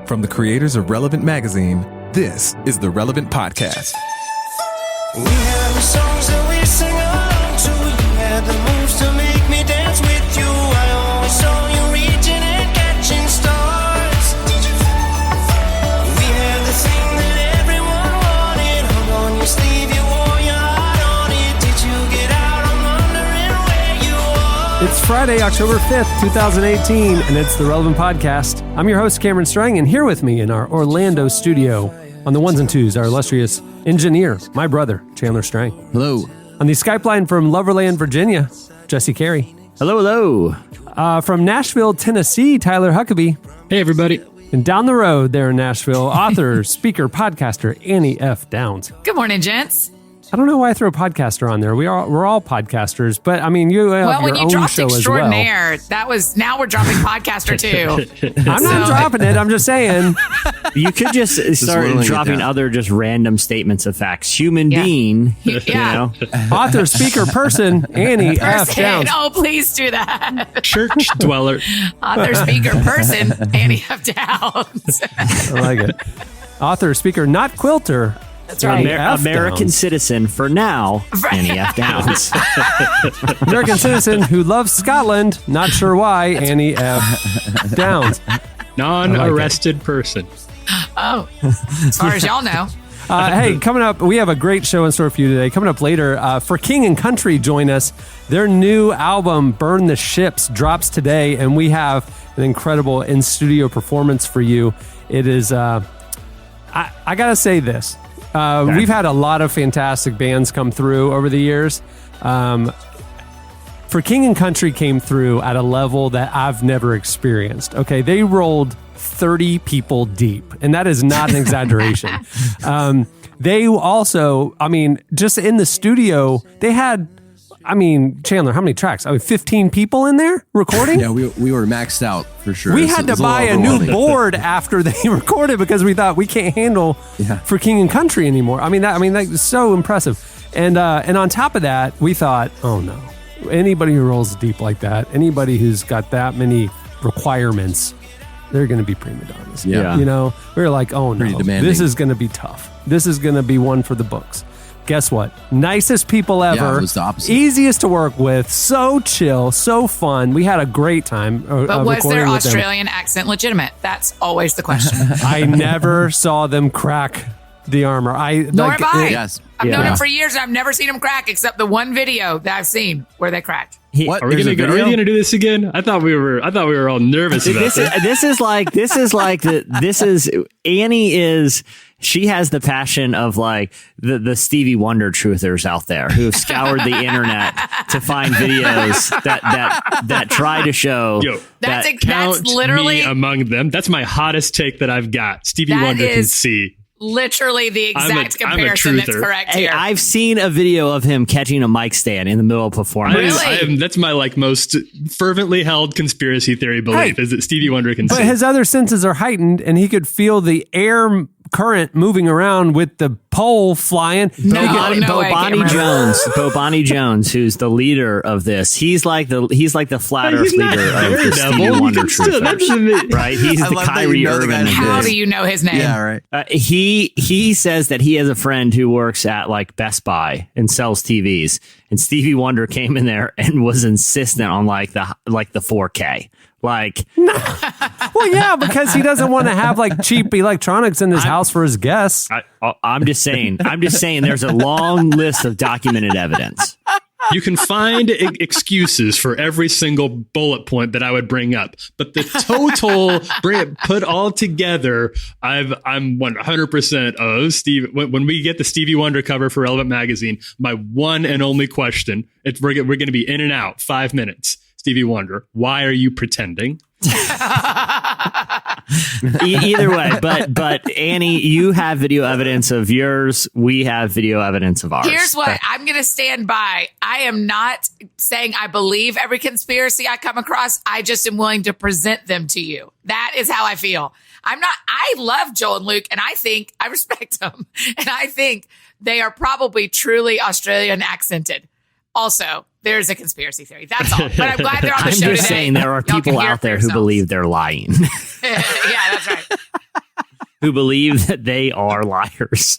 From the creators of Relevant Magazine, this is the Relevant Podcast. We have the songs that we sing along to. You had the moves to make me dance with you. I always saw you reaching and catching stars. We had the thing that everyone wanted. Hung on your sleeve, you wore your heart on it. Did you get out? I'm wondering where you are. It's Friday, October 5th, 2018, and it's the Relevant Podcast. I'm your host, Cameron Strang, and here with me in our Orlando studio on the ones and twos, our illustrious engineer, my brother, Chandler Strang. Hello. On the Skype line from Loverland, Virginia, Jesse Carey. Hello, hello. From Nashville, Tennessee, Tyler Huckabee. Hey, everybody. And down the road there in Nashville, author, speaker, podcaster, Annie F. Downs. Good morning, gents. I don't know why I throw podcaster on there. We're all podcasters, but I mean, you have Well, when your you own dropped show as well. extraordinaire, now we're dropping podcaster too. I'm not dropping it. I'm just saying. You could just start dropping other just random statements of facts. Human being, Yeah. you know. Author, speaker, person, Annie F. Downs. Oh, please do that. Church dweller. Author, speaker, person, Annie F. Downs. I like it. Author, speaker, not quilter. That's right. American Downs. citizen for now, Annie F. Downs. American citizen who loves Scotland. Not sure why, Annie F. Downs. Non-arrested person. Oh, as far as y'all know. Hey, coming up, we have a great show in store for you today. Coming up later, For King and Country, join us. Their new album, Burn the Ships, drops today, and we have an incredible in-studio performance for you. It is, I got to say this. We've had a lot of fantastic bands come through over the years. For King and Country came through at a level that I've never experienced. Okay, they rolled 30 people deep, and that is not an exaggeration. They also, I mean, just in the studio, they had, I mean, Chandler, how many tracks? I mean, 15 people in there recording? Yeah, we were maxed out for sure. We had to buy a new board after they recorded because we thought we can't handle For King and Country anymore. I mean, that's so impressive. And on top of that, we thought, oh no, anybody who rolls deep like that, anybody who's got that many requirements, they're going to be prima donnas. Yeah. You know, we were like, oh no, this is going to be tough. This is going to be one for the books. Guess what? Nicest people ever. Yeah, it was the opposite. Easiest to work with. So chill. So fun. We had a great time. But was their Australian accent legitimate? That's always the question. I never saw them crack the armor. Nor have I. Yes. I've known him for years, and I've never seen him crack except the one video that I've seen where they cracked. What? Are we going to do this again? I thought we were all nervous about this. She has the passion of like the Stevie Wonder truthers out there who have scoured the internet to find videos that try to show. That's Count literally me among them. That's my hottest take that I've got. Stevie Wonder can see. Literally the exact comparison that's correct Hey, here. I've seen a video of him catching a mic stand in the middle of a performance. Really? That's my most fervently held conspiracy theory belief is that Stevie Wonder can see. But his other senses are heightened, and he could feel the air current moving around with the pole flying. Bo Bonnie Jones, who's the leader of this, he's like the flat Earth leader of the Stevie Wonder truthers, right? He's the Kyrie Irving. How do you know his name? Yeah, right. He says that he has a friend who works at like Best Buy and sells TVs, and Stevie Wonder came in there and was insistent on like the 4K. Like, Well, yeah, because he doesn't want to have like cheap electronics in his house for his guests. I'm just saying there's a long list of documented evidence. You can find excuses for every single bullet point that I would bring up, but the total put all together, I'm 100% of Steve. When we get the Stevie Wonder cover for Relevant Magazine, my one and only question: we're going to be in and out 5 minutes. Stevie Wonder, why are you pretending? Either way, but Annie, you have video evidence of yours. We have video evidence of ours. Here's what I'm going to stand by. I am not saying I believe every conspiracy I come across. I just am willing to present them to you. That is how I feel. I love Joel and Luke, and I respect them. And I think they are probably truly Australian accented. Also, there's a conspiracy theory. That's all. But I'm glad they're on the show today. I'm just saying there are people out there who believe they're lying. Yeah, that's right. who believe that they are liars.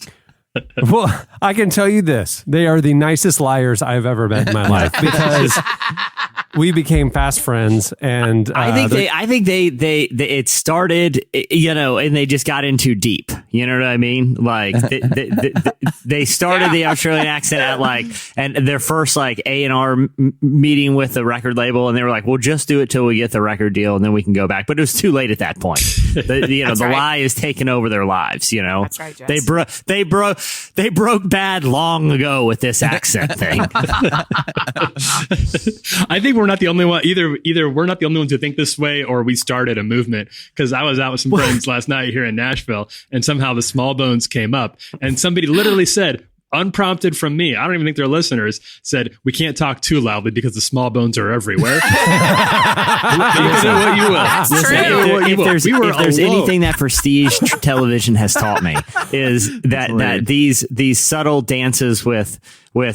Well, I can tell you this. They are the nicest liars I've ever met in my life because we became fast friends. And I think they it started, and they just got in too deep. You know what I mean? Like they started the Australian accent at and their first A&R meeting with the record label. And they were like, we'll just do it till we get the record deal and then we can go back. But it was too late at that point. The lie is taking over their lives, That's right, Jess. They broke bad long ago with this accent thing. I think we're not the only one. Either we're not the only ones who think this way, or we started a movement. Because I was out with some friends last night here in Nashville, and somehow the small bones came up, and somebody literally said, unprompted from me, I don't even think they're listeners, said, we can't talk too loudly because the small bones are everywhere. You can say what you will. That's true. If there's anything that prestige television has taught me is that these subtle dances with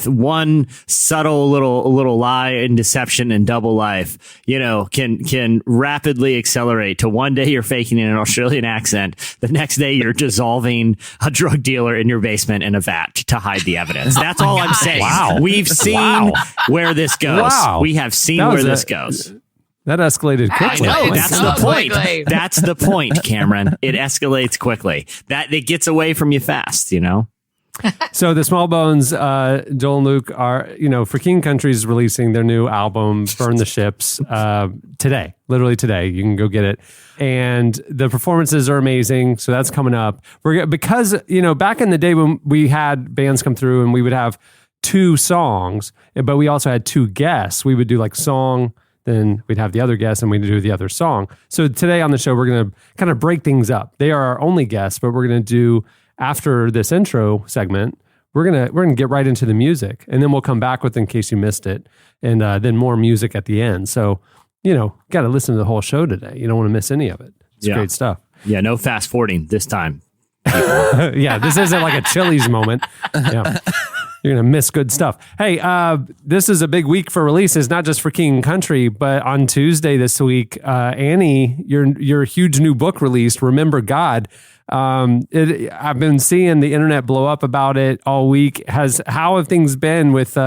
one subtle little lie and deception and double life, can rapidly accelerate to one day you're faking an Australian accent. The next day you're dissolving a drug dealer in your basement in a vat to hide the evidence. That's all I'm saying. Wow. We've seen where this goes. Wow. We have seen where this goes. That escalated quickly. I know, It's that's so the point. quickly. That's the point, Cameron. It escalates quickly. That it gets away from you fast, So the Small Bones, Joel and Luke are, For King Country is releasing their new album, Burn the Ships, today, literally today. You can go get it. And the performances are amazing. So that's coming up. Because, back in the day when we had bands come through and we would have 2 songs, but we also had 2 guests. We would do song, then we'd have the other guest and we'd do the other song. So today on the show, we're going to kind of break things up. They are our only guests, but we're going to do, after this intro segment, we're gonna get right into the music, and then we'll come back with In Case You Missed It, and then more music at the end. So, got to listen to the whole show today. You don't want to miss any of it. It's great stuff. Yeah, no fast forwarding this time. Yeah, this isn't like a Chili's moment. Yeah. You're going to miss good stuff. Hey, this is a big week for releases, not just for King and Country, but on Tuesday this week, Annie, your huge new book released, Remember God. I've been seeing the internet blow up about it all week. How have things been with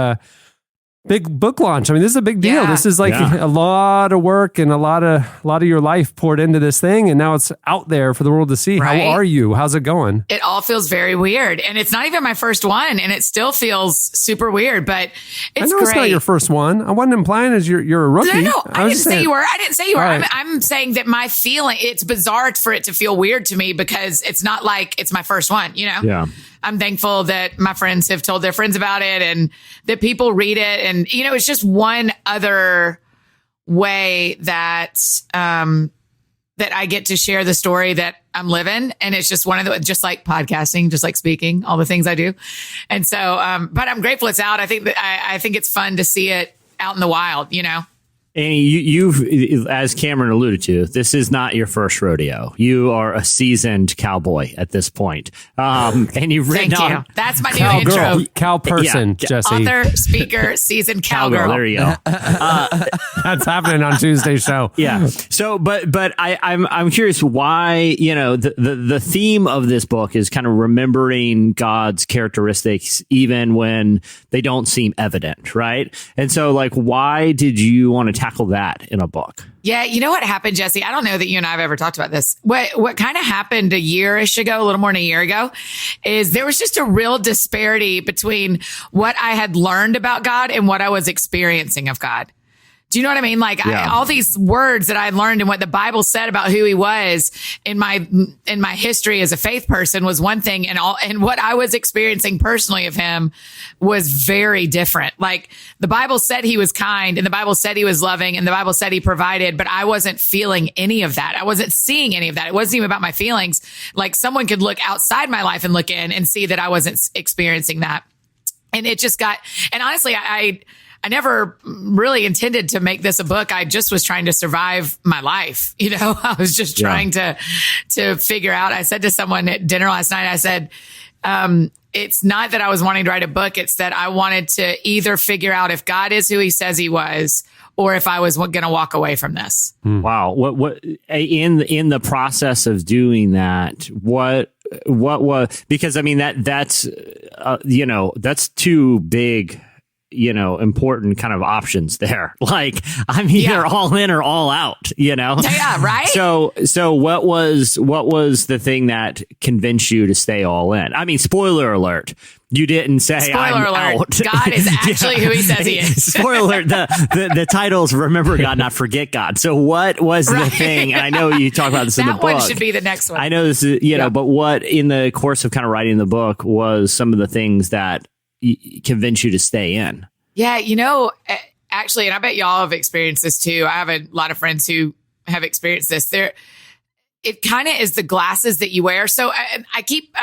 big book launch? I mean, this is a big deal. Yeah. This is a lot of work and a lot of your life poured into this thing, and now it's out there for the world to see. Right. How are you? How's it going? It all feels very weird, and it's not even my first one, and it still feels super weird. But it's I know great. it's not your first one. I wasn't implying as you're a rookie. No, I didn't say you were. I didn't say you were. Right. I'm saying that my feeling, it's bizarre for it to feel weird to me because it's not like it's my first one, Yeah. I'm thankful that my friends have told their friends about it and that people read it. And, it's just one other way that, that I get to share the story that I'm living. And it's just one of the, just like podcasting, just like speaking, all the things I do. And so, but I'm grateful it's out. I think that I think it's fun to see it out in the wild, Annie, you've, as Cameron alluded to, this is not your first rodeo. You are a seasoned cowboy at this point. And you've written Thank you. on That's my new Cowgirl, intro. cow person, Yeah. Jesse. Author, speaker, seasoned cowgirl. cowgirl. There you go. That's happening on Tuesday's show. Yeah. So, but I'm curious why, the theme of this book is kind of remembering God's characteristics, even when they don't seem evident. Right. And so why did you want to tackle that in a book? Yeah, you know what happened, Jesse? I don't know that you and I have ever talked about this. What kind of happened a year-ish ago, a little more than a year ago, is there was just a real disparity between what I had learned about God and what I was experiencing of God. Do you know what I mean? All these words that I learned and what the Bible said about who he was in my history as a faith person was one thing, and what I was experiencing personally of him was very different. The Bible said he was kind, and the Bible said he was loving, and the Bible said he provided, but I wasn't feeling any of that. I wasn't seeing any of that. It wasn't even about my feelings. Someone could look outside my life and look in and see that I wasn't experiencing that. And it just got, and honestly, I never really intended to make this a book. I just was trying to survive my life. I was just trying to figure out. I said to someone at dinner last night, I said, it's not that I was wanting to write a book. It's that I wanted to either figure out if God is who he says he was, or if I was going to walk away from this. Wow. What in the process of doing that, what was, because I mean, that's two big, important kind of options there. Like, I'm either all in or all out, Yeah, right. So what was the thing that convinced you to stay all in? I mean, spoiler alert. You didn't say Spoiler I'm alert. out. God is actually who he says he is. Spoiler alert. The title's Remember God, Not Forget God. So what was the thing? And I know you talk about this in the book. That one should be the next one. I know this is, but what in the course of kind of writing the book was some of the things that convinced you to stay in? Yeah, actually, and I bet y'all have experienced this too. I have a lot of friends who have experienced this. It kind of is the glasses that you wear. So I keep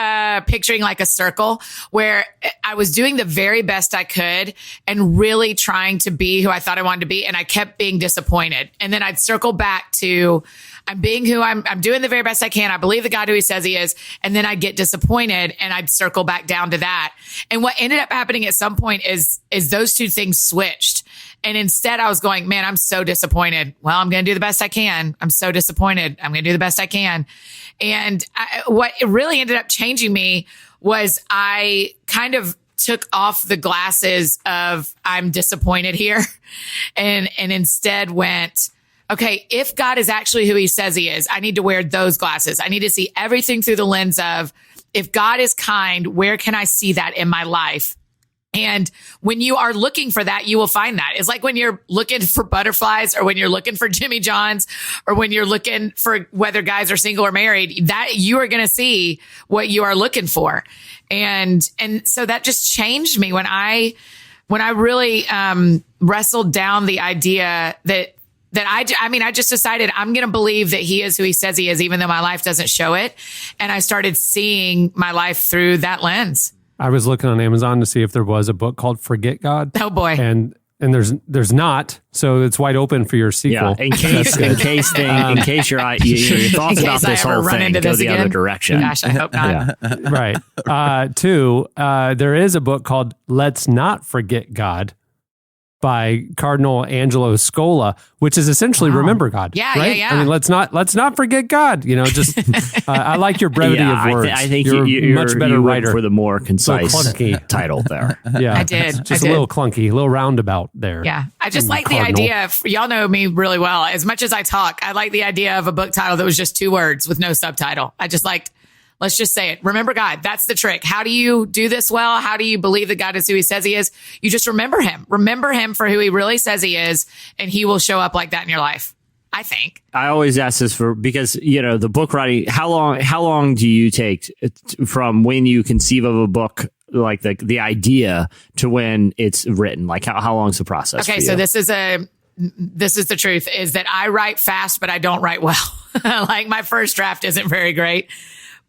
picturing like a circle where I was doing the very best I could and really trying to be who I thought I wanted to be. And I kept being disappointed. And then I'd circle back to I'm being who I'm doing the very best I can. I believe the God who he says he is. And then I'd get disappointed and I'd circle back down to that. And what ended up happening at some point is those two things switched. And instead I was going, man, I'm so disappointed. Well, I'm going to do the best I can. I'm so disappointed. I'm going to do the best I can. And what it really ended up changing me was I kind of took off the glasses of I'm disappointed here and instead went, okay, if God is actually who he says he is, I need to wear those glasses. I need to see everything through the lens of if God is kind, where can I see that in my life? And when you are looking for that, you will find that. It's like when you're looking for butterflies or when you're looking for Jimmy Johns or when you're looking for whether guys are single or married, that you are going to see what you are looking for. And so that just changed me when I really, wrestled down the idea that I just decided I'm going to believe that he is who he says he is, even though my life doesn't show it. And I started seeing my life through that lens. I was looking on Amazon to see if there was a book called Forget God. Oh boy. And there's not, so it's wide open for your sequel. Yeah, in case your thoughts about this whole thing go the other direction. Gosh, I hope not. Right. Two, there is a book called Let's Not Forget God by Cardinal Angelo Scola, which is essentially Remember God. Yeah, right? yeah. I mean, let's not forget God. Just I like your brevity of words. I think you're a much better writer for the more concise title there. Yeah, I did. Just a little clunky, a little roundabout there. Yeah, I just like the idea of, y'all know me really well. As much as I talk, I like the idea of a book title that was just 2 words with no subtitle. I just liked, let's just say it. Remember God. That's the trick. How do you do this well? How do you believe that God is who he says he is? You just remember him. Remember him for who he really says he is, and he will show up like that in your life, I think. I always ask this because, the book writing, how long do you take from when you conceive of a book, like the idea, to when it's written? Like how long is the process? Okay, so this is the truth, is that I write fast, but I don't write well. Like my first draft isn't very great.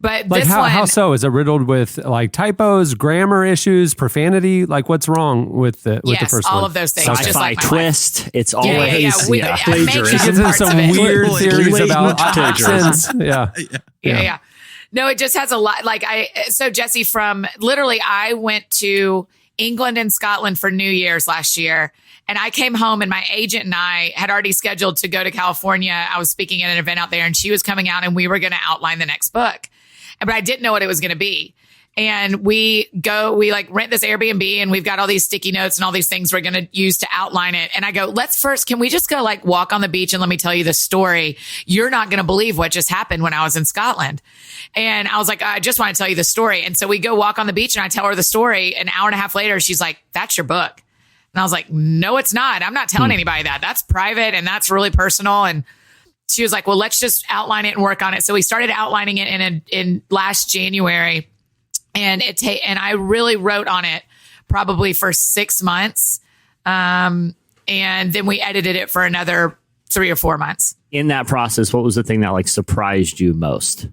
But like this how so? Is it riddled with like typos, grammar issues, profanity? Like what's wrong with the first one? all of those things. Sci-fi just like my twist. life. It's always I make She some gets into parts some of it. weird theories about accents. Yeah. No, it just has a lot. So Jesse, I went to England and Scotland for New Year's last year. And I came home and my agent and I had already scheduled to go to California. I was speaking at an event out there and she was coming out and we were going to outline the next book. But I didn't know what it was going to be. And we rent this Airbnb and we've got all these sticky notes and all these things we're going to use to outline it. And I go, can we just go walk on the beach and let me tell you the story? You're not going to believe what just happened when I was in Scotland. And I was like, I just want to tell you the story. And so we go walk on the beach and I tell her the story. An hour and a half later, she's like, that's your book. And I was like, no, it's not. I'm not telling anybody that. That's private and that's really personal. And she was like, well, let's just outline it and work on it. So we started outlining it in last January. And and I really wrote on it probably for 6 months. And then we edited it for another 3 or 4 months. In that process, what was the thing that surprised you most?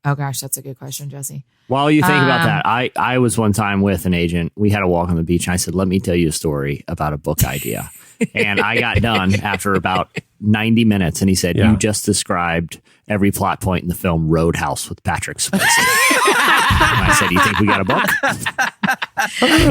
Oh gosh, that's a good question, Jesse. While you think about that, I was one time with an agent. We had a walk on the beach and I said, let me tell you a story about a book idea. And I got done after about 90 minutes, and he said, "You just described every plot point in the film Roadhouse with Patrick Swayze." And I said, "You think we got a book?"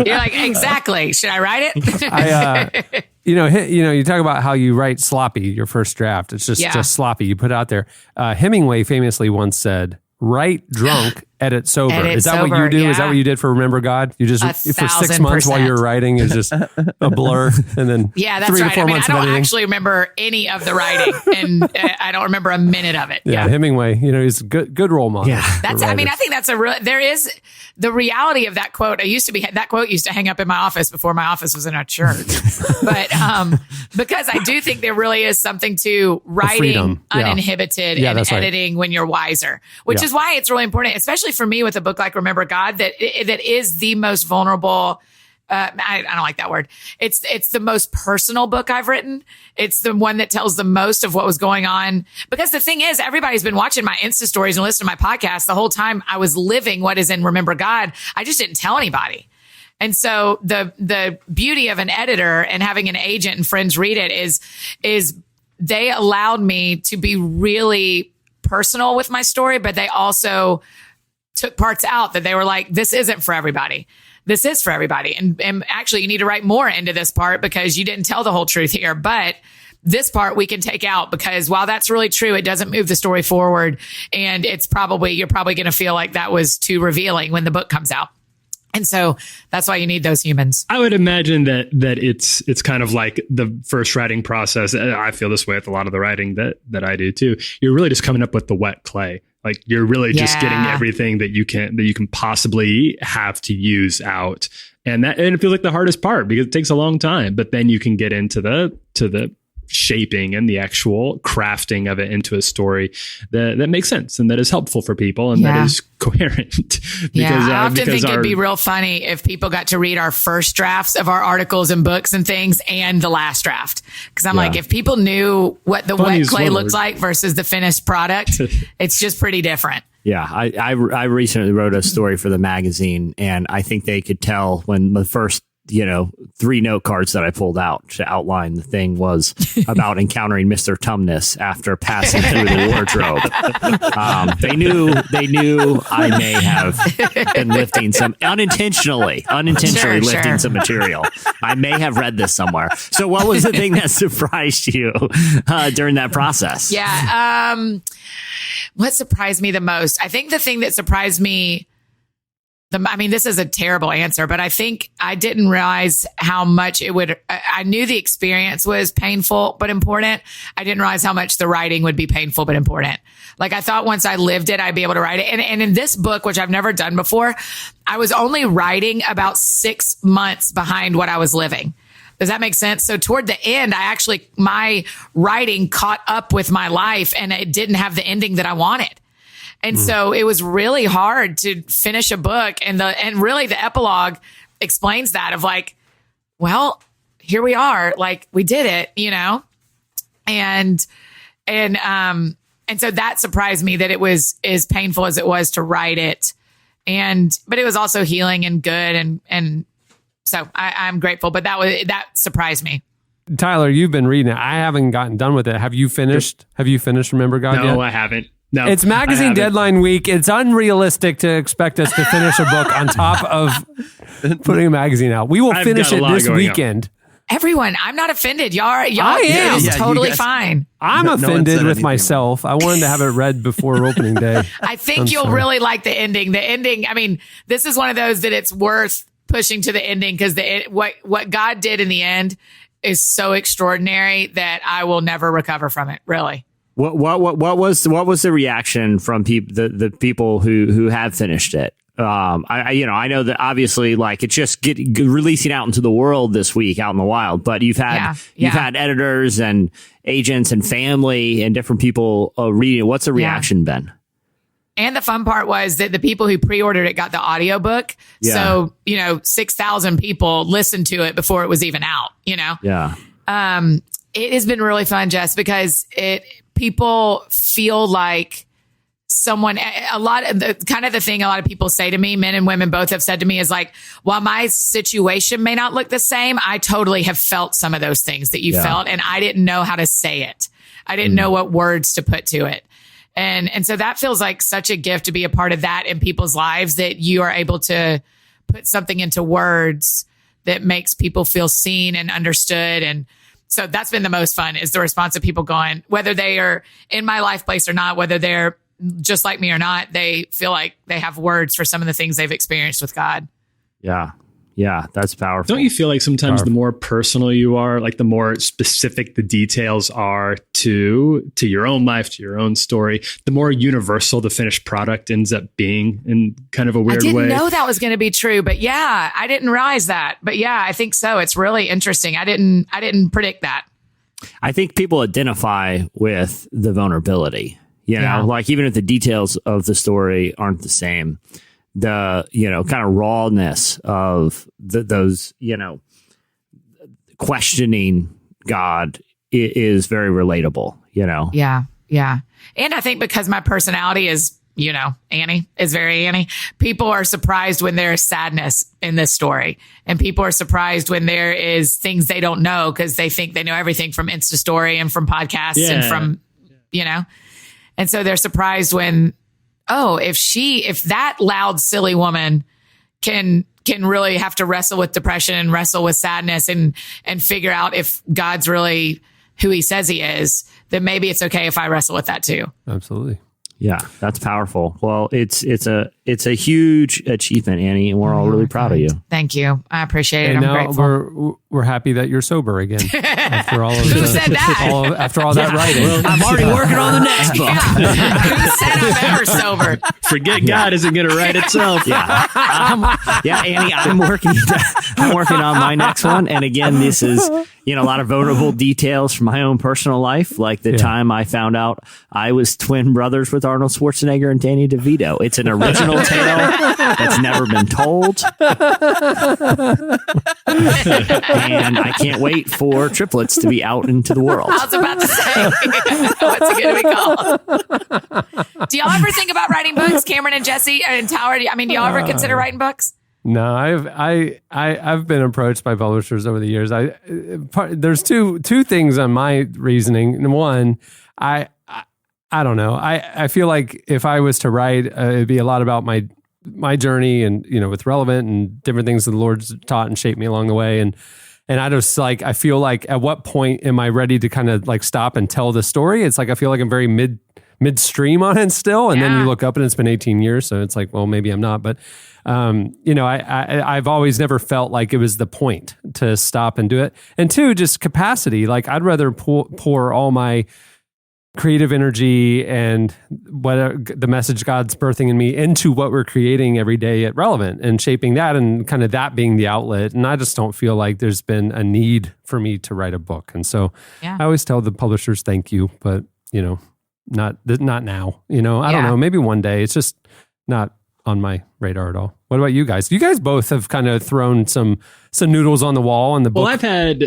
You're like, exactly. Should I write it? You talk about how you write sloppy, your first draft. It's just sloppy. You put it out there. Hemingway famously once said, "Write drunk, edit sober." Is that what you do? Yeah. Is that what you did for Remember God? You just, for 6 months while you're writing, is just a blur. And then that's 3 to right. 4 I mean, months I of don't editing. actually remember any of the writing, and I don't remember a minute of it. Yeah, Hemingway, he's a good role model. Yeah. I think that's there is the reality of that quote. That quote used to hang up in my office before my office was in a church. But because I do think there really is something to writing uninhibited and editing when you're wiser, which is why it's really important, especially for me with a book like Remember God, that is the most vulnerable. I don't like that word. It's the most personal book I've written. It's the one that tells the most of what was going on. Because the thing is, everybody's been watching my Insta stories and listening to my podcast the whole time I was living what is in Remember God. I just didn't tell anybody. And so the beauty of an editor and having an agent and friends read it is they allowed me to be really personal with my story, but they also took parts out that they were like, this isn't for everybody. This is for everybody. And actually, you need to write more into this part because you didn't tell the whole truth here. But this part we can take out because while that's really true, it doesn't move the story forward. And you're probably going to feel like that was too revealing when the book comes out. And so that's why you need those humans. I would imagine that it's kind of like the first writing process. I feel this way with a lot of the writing that I do too. You're really just coming up with the wet clay. Like you're really just getting everything that you can possibly have to use out. And it feels like the hardest part because it takes a long time, but then you can get into the shaping and the actual crafting of it into a story that makes sense and that is helpful for people and that is coherent. Because, I often think it'd be real funny if people got to read our first drafts of our articles and books and things and the last draft. Because I'm like, if people knew what the wet clay looks like versus the finished product, it's just pretty different. Yeah, I recently wrote a story for the magazine, and I think they could tell when the first 3 note cards that I pulled out to outline the thing was about encountering Mr. Tumnus after passing through the wardrobe. They knew I may have been lifting some unintentionally lifting some material. I may have read this somewhere. So what was the thing that surprised you during that process? Yeah. What surprised me the most? I think the thing that surprised me this is a terrible answer, but I think I didn't realize how much I knew the experience was painful, but important. I didn't realize how much the writing would be painful, but important. Like I thought once I lived it, I'd be able to write it. And in this book, which I've never done before, I was only writing about 6 months behind what I was living. Does that make sense? So toward the end, my writing caught up with my life and it didn't have the ending that I wanted. And so it was really hard to finish a book. And really the epilogue explains that of like, well, here we are, like we did it, and so that surprised me that it was as painful as it was to write it. But it was also healing and good. And so I'm grateful, but that surprised me. Tyler, you've been reading it. I haven't gotten done with it. Have you finished Remember God yet? No, I haven't. No, it's magazine deadline week. It's unrealistic to expect us to finish a book on top of putting a magazine out. We will finish it this weekend. Everyone, I'm not offended. Y'all I am. It is totally fine. I'm offended with myself. I wanted to have it read before opening day. I think you'll really like the ending. The ending, this is one of those that it's worth pushing to the ending because what God did in the end is so extraordinary that I will never recover from it, really. What was the reaction from the people who have finished it? I know that obviously like it's just releasing out into the world this week out in the wild, but you've had editors and agents and family and different people reading it. What's the reaction been? And the fun part was that the people who pre-ordered it got the audiobook. Yeah. So, 6,000 people listened to it before it was even out, Yeah. It has been really fun, Jess, because people feel like someone, a lot of the kind of the thing a lot of people say to me, men and women both have said to me is like, while my situation may not look the same, I totally have felt some of those things that you felt. And I didn't know how to say it. I didn't know what words to put to it. And so that feels like such a gift to be a part of that in people's lives, that you are able to put something into words that makes people feel seen and understood. And so that's been the most fun, is the response of people going, whether they are in my life place or not, whether they're just like me or not, they feel like they have words for some of the things they've experienced with God. Yeah. Yeah, that's powerful. Don't you feel like sometimes the more personal you are, like the more specific the details are to your own life, to your own story, the more universal the finished product ends up being in kind of a weird way? I didn't know that was going to be true, but yeah, I didn't realize that. But yeah, I think so. It's really interesting. I didn't predict that. I think people identify with the vulnerability, like even if the details of the story aren't the same, the, kind of rawness of those, questioning God is very relatable, Yeah. Yeah. And I think because my personality is, Annie is very Annie, people are surprised when there's sadness in this story. And people are surprised when there is things they don't know because they think they know everything from Insta story and from podcasts and from, and so they're surprised when, if that loud, silly woman can really have to wrestle with depression and wrestle with sadness and figure out if God's really who he says he is, then maybe it's okay if I wrestle with that too. Absolutely. Yeah, that's powerful. Well, it's a huge achievement, Annie, and we're all really proud of you. Thank you. I appreciate it. And I'm now grateful. we're happy that you're sober again after all of Who said that? after all that writing. Well, I'm already working on the next book. Who said I'm ever sober? Forget God isn't going to write itself. Annie, I'm working on my next one. And again, this is, a lot of vulnerable details from my own personal life, like the time I found out I was twin brothers with Arnold Schwarzenegger and Danny DeVito. It's an original tale that's never been told. And I can't wait for triplets to be out into the world. I was about to say, what's it going to be called? Do y'all ever think about writing books, Cameron and Jesse and Tower? Do y'all ever consider writing books? No, I've been approached by publishers over the years. There's two things on my reasoning. One, I don't know. I feel like if I was to write, it'd be a lot about my journey and with Relevant and different things that the Lord's taught and shaped me along the way. And I just I feel like at what point am I ready to kind of stop and tell the story? It's I feel like I'm very midstream on it still. And then you look up and it's been 18 years. So it's well, maybe I'm not, but I've always never felt like it was the point to stop and do it. And two, just capacity. I'd rather pour all my creative energy and whatever the message God's birthing in me into what we're creating every day at Relevant and shaping that and kind of that being the outlet. And I just don't feel like there's been a need for me to write a book. And so I always tell the publishers, thank you, but not now, I don't know, maybe one day. It's just not on my radar at all. What about you guys? You guys both have kind of thrown some noodles on the wall in the book. Well, I've had,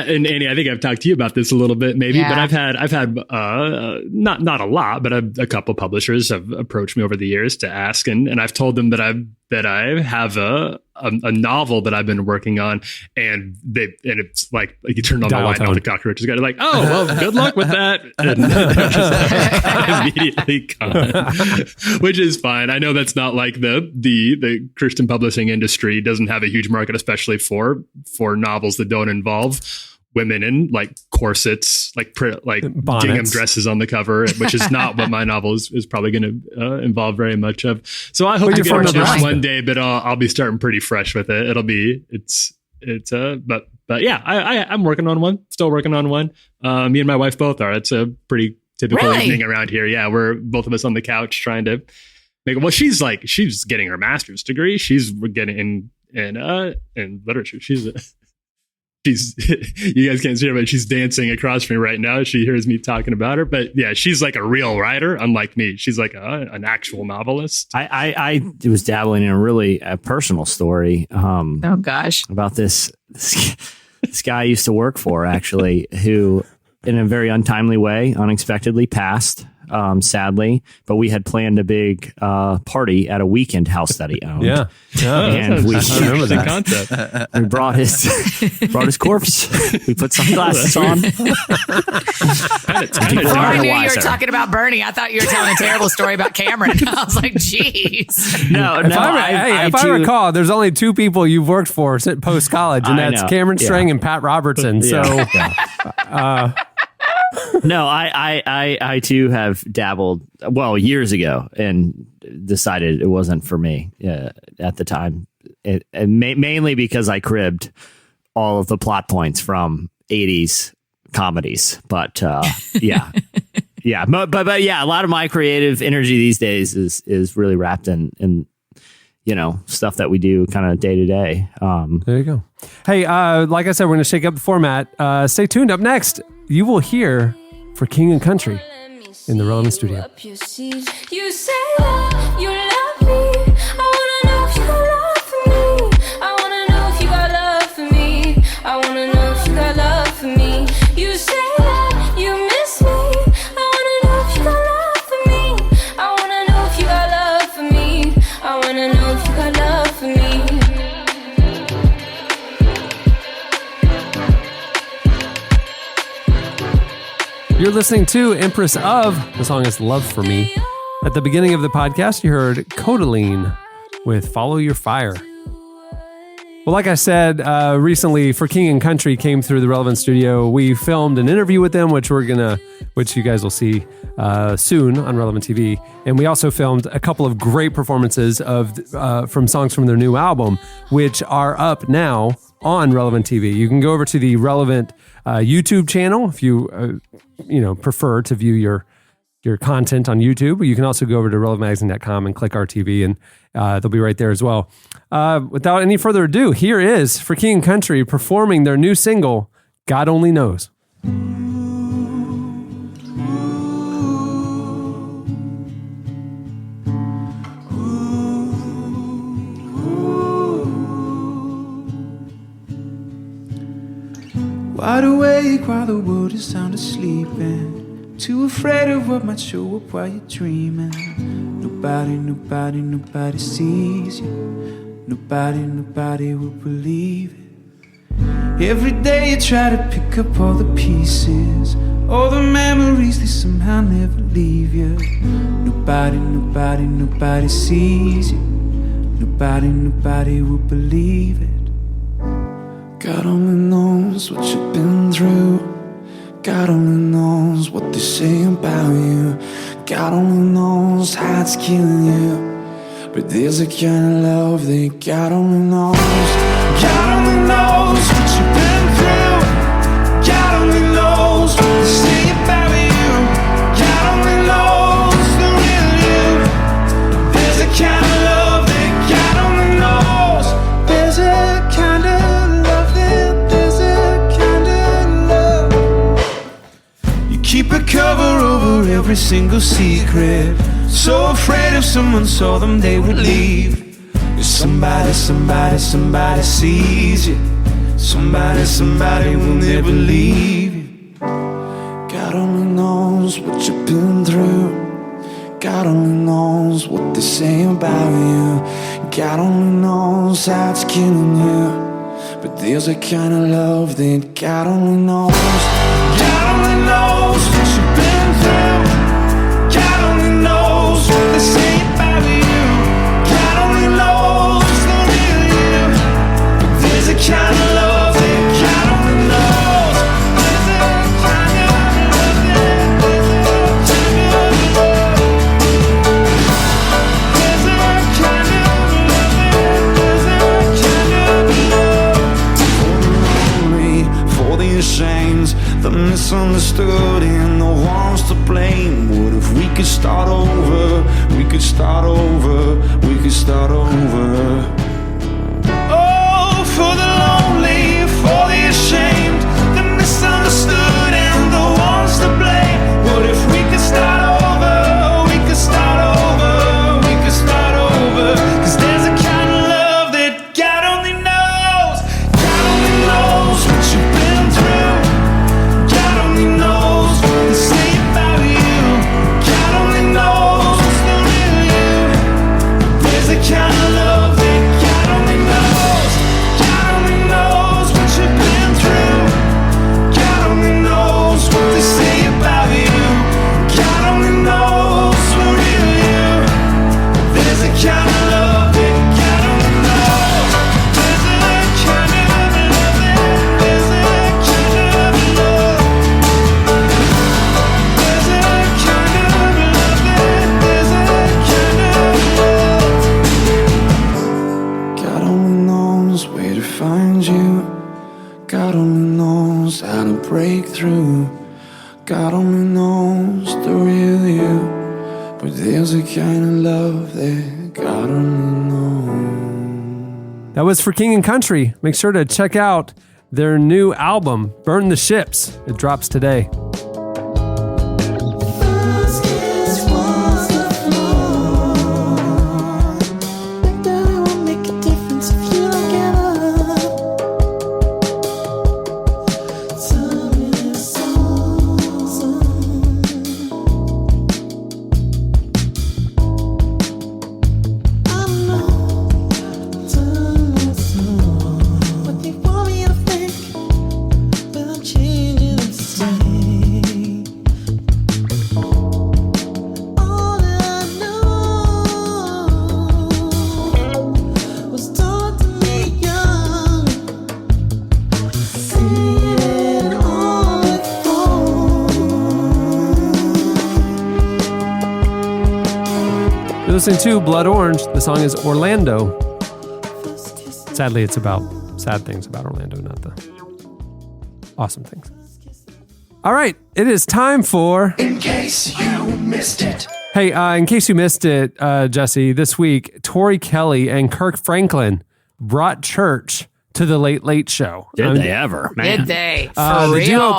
and Annie, I think I've talked to you about this a little bit, maybe, but I've had not a lot, but a couple publishers have approached me over the years to ask, and I've told them that I have a novel that I've been working on, and it's like you turn on the light and all the cockroaches got like, oh, well, good luck with that. And they're just immediately gone, which is fine. I know that's not like the Christian publishing industry doesn't have a huge market, especially for novels that don't involve women in corsets, gingham dresses on the cover, which is not what my novel is probably going to involve very much of. So I hope to get into this one day, but I'll be starting pretty fresh with it. But yeah, I'm working on one, still working on one. Me and my wife both are. It's a pretty typical evening around here. Yeah, we're both of us on the couch trying to make it. Well, she's getting her master's degree. She's getting in literature. She's you guys can't see her, but she's dancing across from me right now. She hears me talking about her, but yeah, she's like a real writer, unlike me. She's like an actual novelist. I was dabbling in a really personal story. Oh gosh, about this guy I used to work for, actually, who in a very untimely way, unexpectedly passed sadly, but we had planned a big party at a weekend house that he owned. Yeah. And we remember that concept. We brought his corpse. We put sunglasses on. Before I knew you were talking about Bernie, I thought you were telling a terrible story about Cameron. I was like, geez. No, If I recall, there's only two people you've worked for post college, and that's Cameron Strang and Pat Robertson. So, no, I too have dabbled years ago and decided it wasn't for me at the time. Mainly because I cribbed all of the plot points from 80s comedies, but yeah, but yeah, a lot of my creative energy these days is really wrapped in stuff that we do kind of day to day. There you go. Hey, like I said, we're going to shake up the format. Stay tuned. Up next, you will hear For King and Country in the Relevant Studio. You say that you love me. I wanna know if you got love for me. I wanna know if you got love for me. I wanna know if you got love for me. You say that you miss me. I wanna know if you got love for me. I wanna know if you got love for me. I wanna know if you got love for me. You're listening to Empress of. The song is Love for Me. At the beginning of the podcast, you heard Codaline with Follow Your Fire. Well, like I said, recently For King and Country came through the Relevant Studio. We filmed an interview with them, which you guys will see soon on Relevant TV. And we also filmed a couple of great performances from songs from their new album, which are up now on Relevant TV. You can go over to the Relevant YouTube channel if you prefer to view your content on YouTube. You can also go over to relevantmagazine.com and click RTV, and they'll be right there as well. Without any further ado, here is For King and Country performing their new single, God Only Knows. Wide awake while the world is sound asleep, and too afraid of what might show up while you're dreaming. Nobody sees you. Nobody will believe it. Every day you try to pick up all the pieces, all the memories, they somehow never leave you. Nobody sees you. Nobody will believe it. God only knows what you've been through. God only knows what they say about you. God only knows how it's killing you. But there's a kind of love that God only knows. God only knows what you've been through. God only knows what they say about you. God only knows the real you. There's a kind of love that God only knows. There's a kind of keep a cover over every single secret. So afraid if someone saw them they would leave. Somebody sees you. Somebody will never leave you. God only knows what you've been through. God only knows what they say about you. God only knows how it's killing you. But there's a kind of love that God only knows. God only knows what you've been through. God only knows what they say about you. God only knows the real you. But there's a kind of love that God only knows. There's a kind of love that there's a kind of love. There's a kind of love. For the ashamed, the misunderstood, and the ones to blame. What if we could start over? We could start over. We could start over. Oh, for the lonely, for the ashamed, the misunderstood, and the ones to blame. What if we could start over? We could start over. We could start over. 'Cause there's a kind of love that God only knows. God only knows what you've been through. God only knows what they say about you. God you. God only knows the real you, but there's a kind of love that God only knows. That was For King and Country. Make sure to check out their new album, Burn the Ships. It drops today. Listening to Blood Orange. The song is Orlando. Sadly, it's about sad things about Orlando, not the awesome things. All right, it is time for In Case You Missed It. Hey, in case you missed it, Jesse, this week, Tori Kelly and Kirk Franklin brought church to the Late Late Show. Did they ever? Man. Did they? For The real?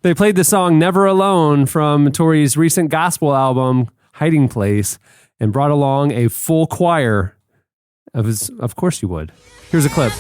duo played the song Never Alone from Tori's recent gospel album, Hiding Place, and brought along a full choir. Of course you would. Here's a clip.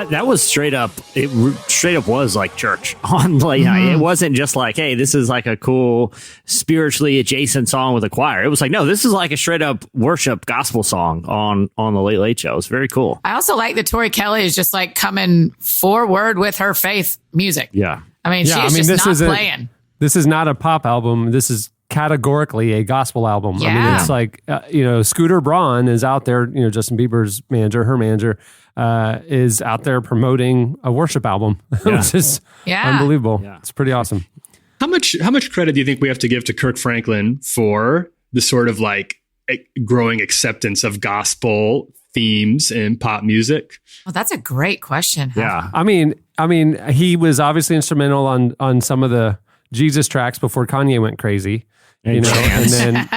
That was straight up. It straight up was like church on late night. It wasn't just like, hey, this is like a cool spiritually adjacent song with a choir. It was like, no, this is like a straight up worship gospel song on the Late Late Show. It's very cool. I also like that Tori Kelly is just like coming forward with her faith music. Yeah. I mean, she's just not playing. This is not a pop album. This is categorically a gospel album. Yeah. I mean, it's like, Scooter Braun is out there, Justin Bieber's manager, her manager, is out there promoting a worship album, which is unbelievable. Yeah. It's pretty awesome. How much credit do you think we have to give to Kirk Franklin for the sort of like growing acceptance of gospel themes in pop music? Well, that's a great question. Yeah. I mean, he was obviously instrumental on some of the Jesus tracks before Kanye went crazy. And then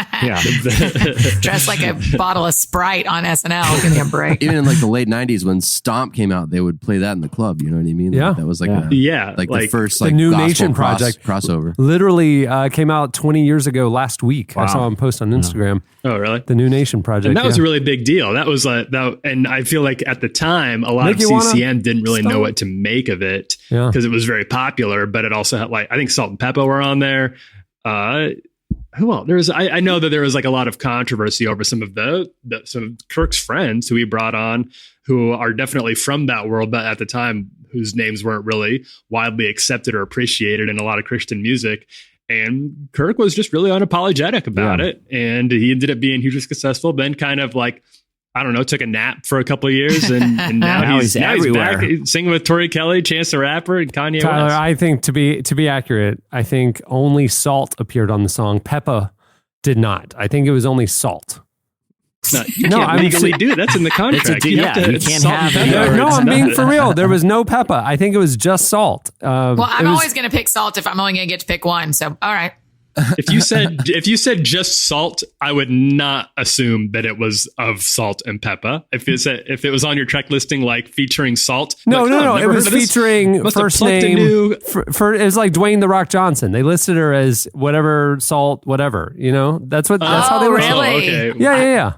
dressed like a bottle of Sprite on SNL. Give me a break. Even in like the late 90s when Stomp came out, they would play that in the club. You know what I mean? Yeah. Like, that was like the first the New gospel Nation Project crossover. Literally came out 20 years ago last week. Wow. I saw him post on Instagram. Oh, really? The New Nation Project. And that was a really big deal. That was that, and I feel like at the time, a lot of CCM didn't really know what to make of it because it was very popular, but it also had I think Salt and Pepper were on there. Who else? I know that there was like a lot of controversy over some of some of Kirk's friends who he brought on, who are definitely from that world, but at the time whose names weren't really widely accepted or appreciated in a lot of Christian music. And Kirk was just really unapologetic about it, and he ended up being hugely successful. Then kind of like, I don't know, took a nap for a couple of years, and now he's everywhere. He's back singing with Tori Kelly, Chance the Rapper, and Kanye Tyler, West. I think to be accurate, I think only Salt appeared on the song. Peppa did not. I think it was only Salt. You can't legally do it. That's in the contract. You can't have it. No, I'm being for real. There was no Peppa. I think it was just Salt. Well, I'm always going to pick Salt if I'm only going to get to pick one. So, all right. If you said just Salt, I would not assume that it was of Salt and Peppa. If it was on your track listing, like featuring Salt, no, it was featuring first name. It was like Dwayne The Rock Johnson. They listed her as whatever Salt, whatever. That's how they were. Really? Okay. Yeah.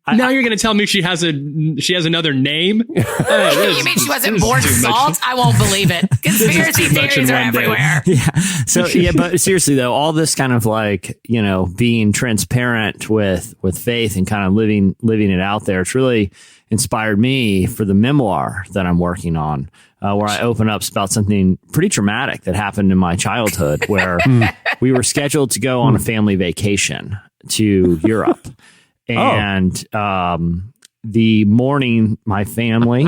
Now you're going to tell me she has another name? You mean she wasn't born Salt? I won't believe it. Conspiracy theories are everywhere. Yeah. So but seriously though, all this kind of like, being transparent with faith and kind of living it out there, it's really inspired me for the memoir that I'm working on, where I open up about something pretty traumatic that happened in my childhood, where we were scheduled to go on a family vacation to Europe. And the morning my family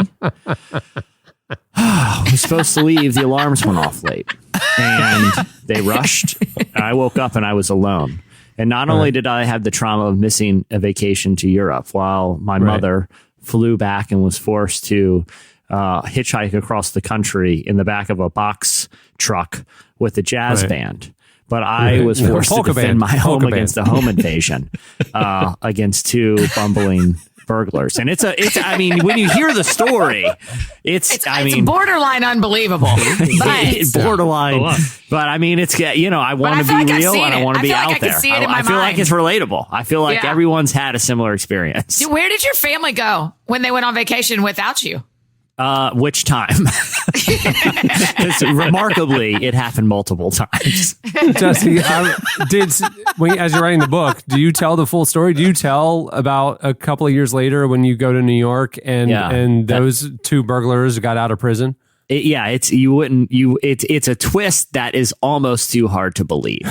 was supposed to leave, the alarms went off late and they rushed. I woke up and I was alone. And not only did I have the trauma of missing a vacation to Europe, while my mother flew back and was forced to hitchhike across the country in the back of a box truck with a jazz band. But I was forced to defend my home against a home invasion, against two bumbling burglars. And I mean, when you hear the story, it's borderline unbelievable. But borderline. But I mean, it's, I want to be real and I want to be out there. I feel like it's relatable. I feel like everyone's had a similar experience. Where did your family go when they went on vacation without you? Which time? Remarkably, it happened multiple times. Jesse, as you're writing the book, do you tell the full story? Do you tell about a couple of years later when you go to New York and those two burglars got out of prison? It's a twist that is almost too hard to believe.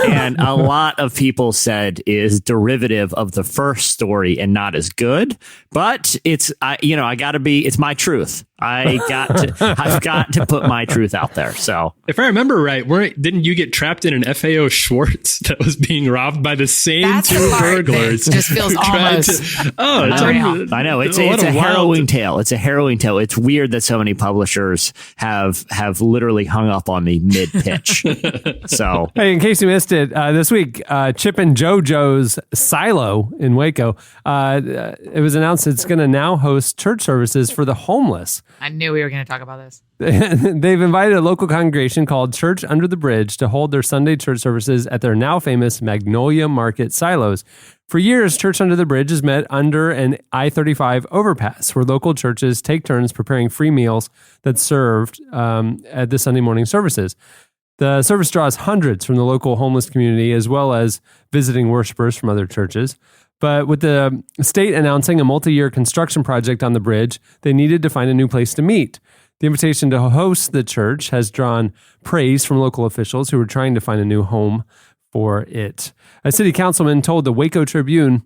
And a lot of people said is derivative of the first story and not as good, but it's my truth. I've got to put my truth out there. So if I remember right, didn't you get trapped in an FAO Schwartz that was being robbed by the same two burglars? It just feels almost. I know it's a harrowing tale. It's a harrowing tale. It's weird that so many publishers have literally hung up on me mid pitch. So hey, in case you missed it, this week, Chip and JoJo's Silo in Waco, it was announced it's going to now host church services for the homeless. I knew we were going to talk about this. They've invited a local congregation called Church Under the Bridge to hold their Sunday church services at their now famous Magnolia Market silos. For years, Church Under the Bridge has met under an I-35 overpass where local churches take turns preparing free meals that's served at the Sunday morning services. The service draws hundreds from the local homeless community as well as visiting worshipers from other churches. But with the state announcing a multi-year construction project on the bridge, they needed to find a new place to meet. The invitation to host the church has drawn praise from local officials who were trying to find a new home for it. A city councilman told the Waco Tribune,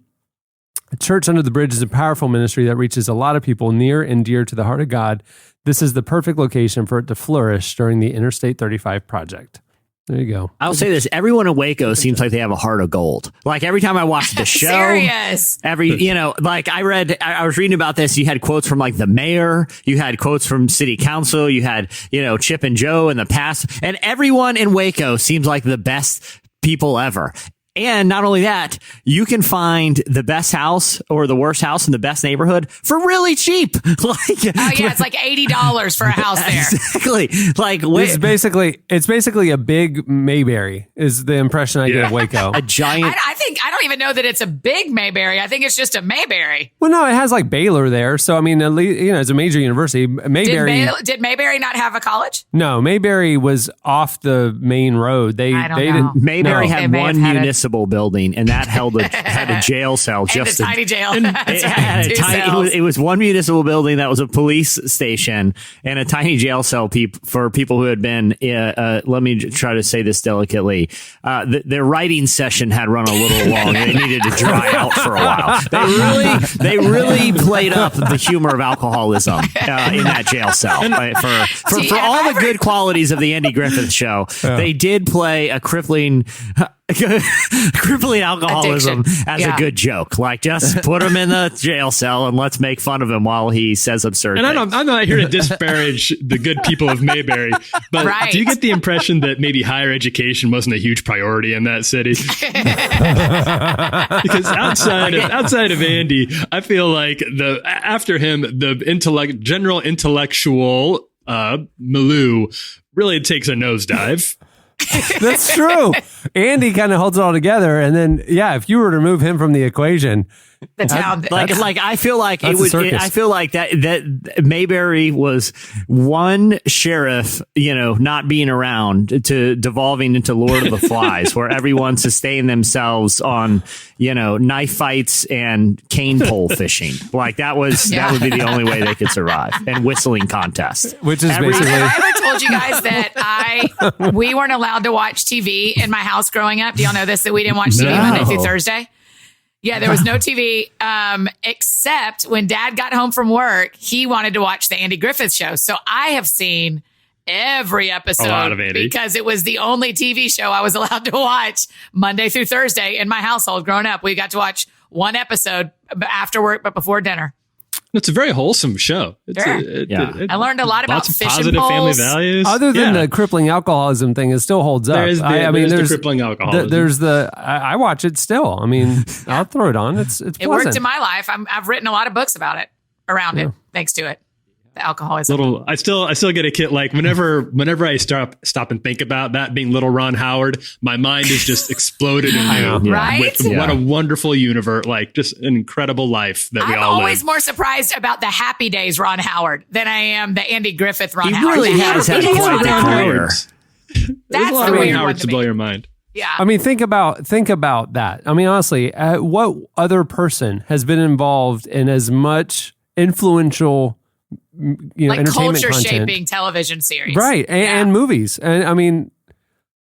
Church Under the Bridge is a powerful ministry that reaches a lot of people near and dear to the heart of God. This is the perfect location for it to flourish during the Interstate 35 project. There you go. I'll say this. Everyone in Waco seems like they have a heart of gold. Like every time I watch the show, serious. I was reading about this. You had quotes from like the mayor. You had quotes from city council. You had, Chip and Joe in the past, and everyone in Waco seems like the best people ever. And not only that, you can find the best house or the worst house in the best neighborhood for really cheap. It's like $80 for a house there. Exactly. It's basically a big Mayberry is the impression I get of Waco. A giant. I don't even know that it's a big Mayberry. I think it's just a Mayberry. Well, no, it has like Baylor there. So, I mean, at least, it's a major university. Mayberry. Did Mayberry not have a college? No, Mayberry was off the main road. I don't know. Mayberry had one municipal building, and that had a jail cell. Just a tiny jail. It was one municipal building that was a police station and a tiny jail cell for people who had been, let me try to say this delicately, their writing session had run a little long. They needed to dry out for a while. They really played up the humor of alcoholism in that jail cell. For all the good qualities of the Andy Griffith Show, they did play a crippling alcoholism as a good joke. Like, just put him in the jail cell and let's make fun of him while he says absurd things. And I'm not here to disparage the good people of Mayberry, but do you get the impression that maybe higher education wasn't a huge priority in that city? Because outside of Andy, I feel like after him, the general intellectual milieu really takes a nosedive. That's true. Andy kind of holds it all together. And then, if you were to remove him from the equation, the town. Like I feel like That's it would. a circus. I feel like that Mayberry was one sheriff, not being around to devolving into Lord of the Flies, where everyone sustained themselves on knife fights and cane pole fishing. Like that would be the only way they could survive, and whistling contest, Which is Have basically I ever told you guys that we weren't allowed to watch TV in my house growing up? Do y'all know this? That we didn't watch TV Monday through Thursday? Yeah, there was no TV except when Dad got home from work, he wanted to watch the Andy Griffith Show. So I have seen every episode A lot of Andy. because it was the only TV show I was allowed to watch Monday through Thursday in my household growing up. We got to watch one episode after work, but before dinner. It's a very wholesome show. I learned a lot about lots of fishing positive family poles. values. other than the crippling alcoholism thing, it still holds up. There's the crippling alcoholism. I watch it still. I mean, I'll throw it on. It's It pleasant. worked in my life. I've written a lot of books about it, around it, thanks to it. The alcoholism. I still get a kick. Like whenever I stop and think about that being little Ron Howard, my mind is just exploded anew. Right? What a wonderful universe! Like just an incredible life that we I'm all always live. more surprised about the Happy Days Ron Howard than I am the Andy Griffith Ron He Howard. really The has Happy had Days quite the Ron Howard. career. That's a lot the of Ron weird one Howards to to blow me. your mind. Yeah. I mean, think about that. I mean, honestly, what other person has been involved in as much influential, like entertainment culture content, shaping television series. right? And movies. And I mean,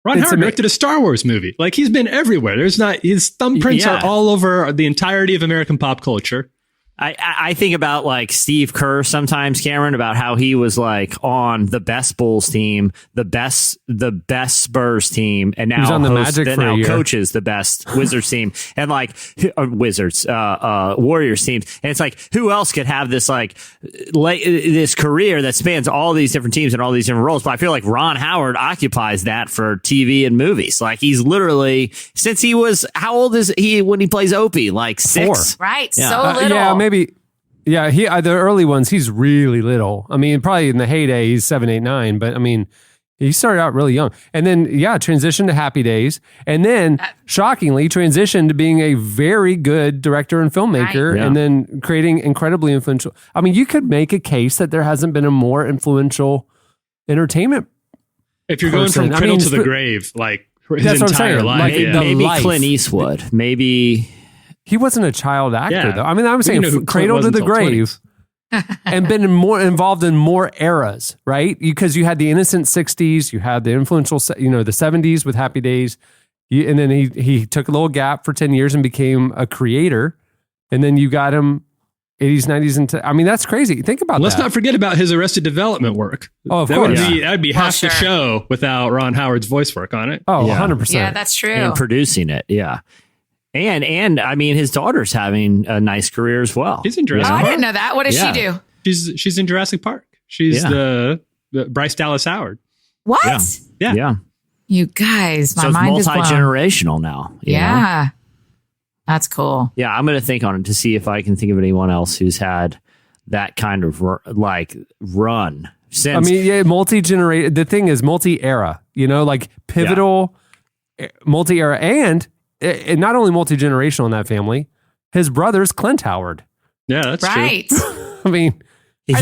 Ron It's Howard ama- directed a Star Wars movie. Like he's been everywhere. His thumbprints Yeah. are all over the entirety of American pop culture. I think about like Steve Kerr sometimes, Cameron, about how he was like on the best Bulls team, the best Spurs team, and now was on the Magic for a year. coaches the best Wizards team, and like Warriors teams. And it's like, who else could have this this career that spans all these different teams and all these different roles? But I feel like Ron Howard occupies that for TV and movies. Like he's literally, since he was, how old is he when he plays Opie? Like 6? Right. Yeah. So little. yeah, maybe. Yeah, the early ones, he's really little. I mean, probably in the heyday, he's 7, 8, 9. But I mean, he started out really young, and then transitioned to Happy Days, and then shockingly transitioned to being a very good director and filmmaker, Right. Yeah. and then creating incredibly influential. I mean, you could make a case that there hasn't been a more influential entertainment. If you're going from Person. I cradle mean, to the sp- grave, like his That's what I'm entire saying. life. Like, yeah. the Maybe life. Clint Eastwood. Maybe. He wasn't a child actor, Yeah. though. I mean, I'm We saying know who Clint cradle to was the until grave. And been more involved in more eras, right? Because you had the innocent 60s, you had the influential, the 70s with Happy Days, and then he took a little gap for 10 years and became a creator, and then you got him 80s, 90s, and I mean, that's crazy. Think about Let's that. not forget about his Arrested Development work. Oh, of that course. That'd be half sure. the show without Ron Howard's voice work on it. Oh, Yeah. 100%. Yeah, that's true. And producing it, yeah. And I mean, his daughter's having a nice career as well. She's in Oh, Jurassic I Park. didn't know that. What does Yeah. she do? She's in Jurassic Park. She's Yeah. the Bryce Dallas Howard. What? Yeah. Yeah. You guys, my So it's mind is blown. multi-generational now. you know? Yeah. That's cool. Yeah, I'm going to think on it to see if I can think of anyone else who's had that kind of run. Since, I mean, multi-generation. The thing is multi-era, like pivotal, multi-era, and not only multi-generational in that family, his brother's Clint Howard. Yeah, that's Right. I mean, Did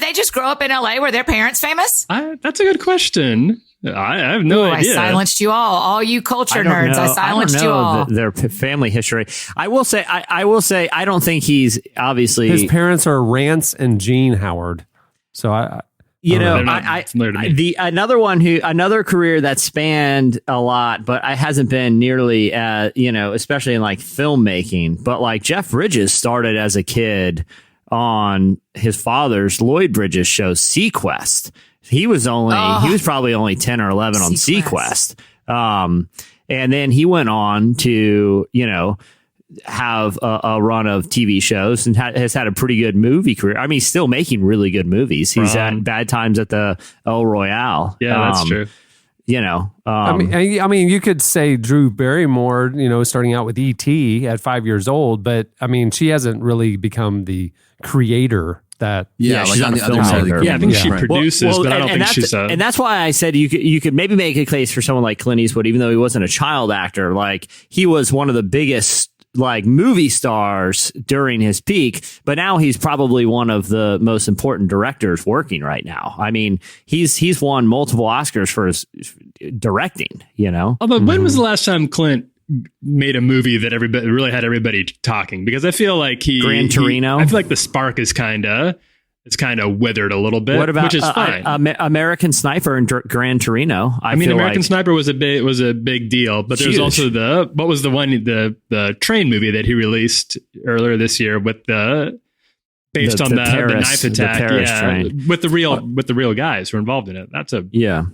they just grow up in LA? Were their parents famous? true. That's a good question. I have no Ooh, I idea. silenced you all you culture nerds. I silenced I don't you know all. their family history. I will say, I don't think he's obviously his parents are Rance and Gene Howard. So They're not familiar to me. Another career that spanned a lot, but I hasn't been nearly, especially in like filmmaking. But like Jeff Bridges started as a kid on his father's Lloyd Bridges show Sequest. He was probably only 10 or 11 on Sequest. And then he went on to, have a run of TV shows and has had a pretty good movie career. I mean, he's still making really good movies. He's at Bad Times at the El Royale. Yeah, that's true. I mean, you could say Drew Barrymore, starting out with E.T. at 5 years old, but I mean, she hasn't really become the creator that. Yeah, she's like on not the a other side of the filmmaker. coin. Yeah, I think she Right. produces, but I don't think she's a... And that's why I said you could maybe make a case for someone like Clint Eastwood, even though he wasn't a child actor. Like he was one of the biggest like movie stars during his peak, but now he's probably one of the most important directors working right now. I mean, he's won multiple Oscars for his directing, you know. Although, when was the last time Clint made a movie that everybody really had everybody talking? Because I feel like Gran Torino. I feel like the spark is kind of withered a little bit. What about which is fine? American Sniper and Gran Torino. I mean, American Sniper was a big deal, but there's also what was the one the train movie that he released earlier this year with based on the knife attack, train. with the real guys who were involved in it. That's a yeah.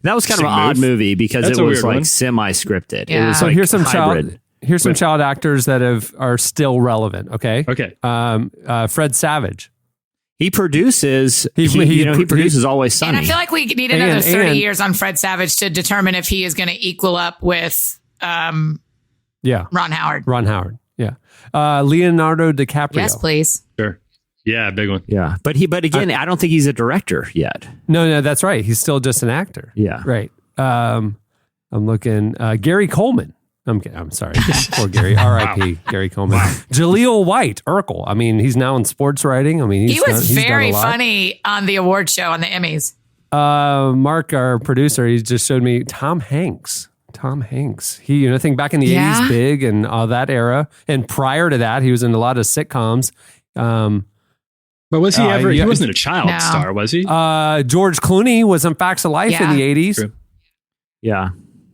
That was kind of an odd movie because it was like semi-scripted. Yeah. It was So like here's some hybrid. Here's some child actors that are still relevant. Okay. Fred Savage. He produces. He produces Always Sunny. And I feel like we need another 30 years on Fred Savage to determine if he is going to equal up with Ron Howard. Ron Howard. Yeah. Leonardo DiCaprio. Yes, please. Sure. Yeah, big one. Yeah, but again, I don't think he's a director yet. No, that's right. He's still just an actor. Yeah. Right. I'm looking. Gary Coleman. I'm sorry. Poor Gary. R.I.P. Gary Coleman. Jaleel White, Urkel. I mean, he's now in sports writing. I mean, he was very funny on the award show on the Emmys. Mark, our producer, he just showed me Tom Hanks. He, I think back in the 80s, big and that era. And prior to that, he was in a lot of sitcoms. But was he ever? He wasn't a child star, was he? George Clooney was on Facts of Life in the 80s. True. Yeah.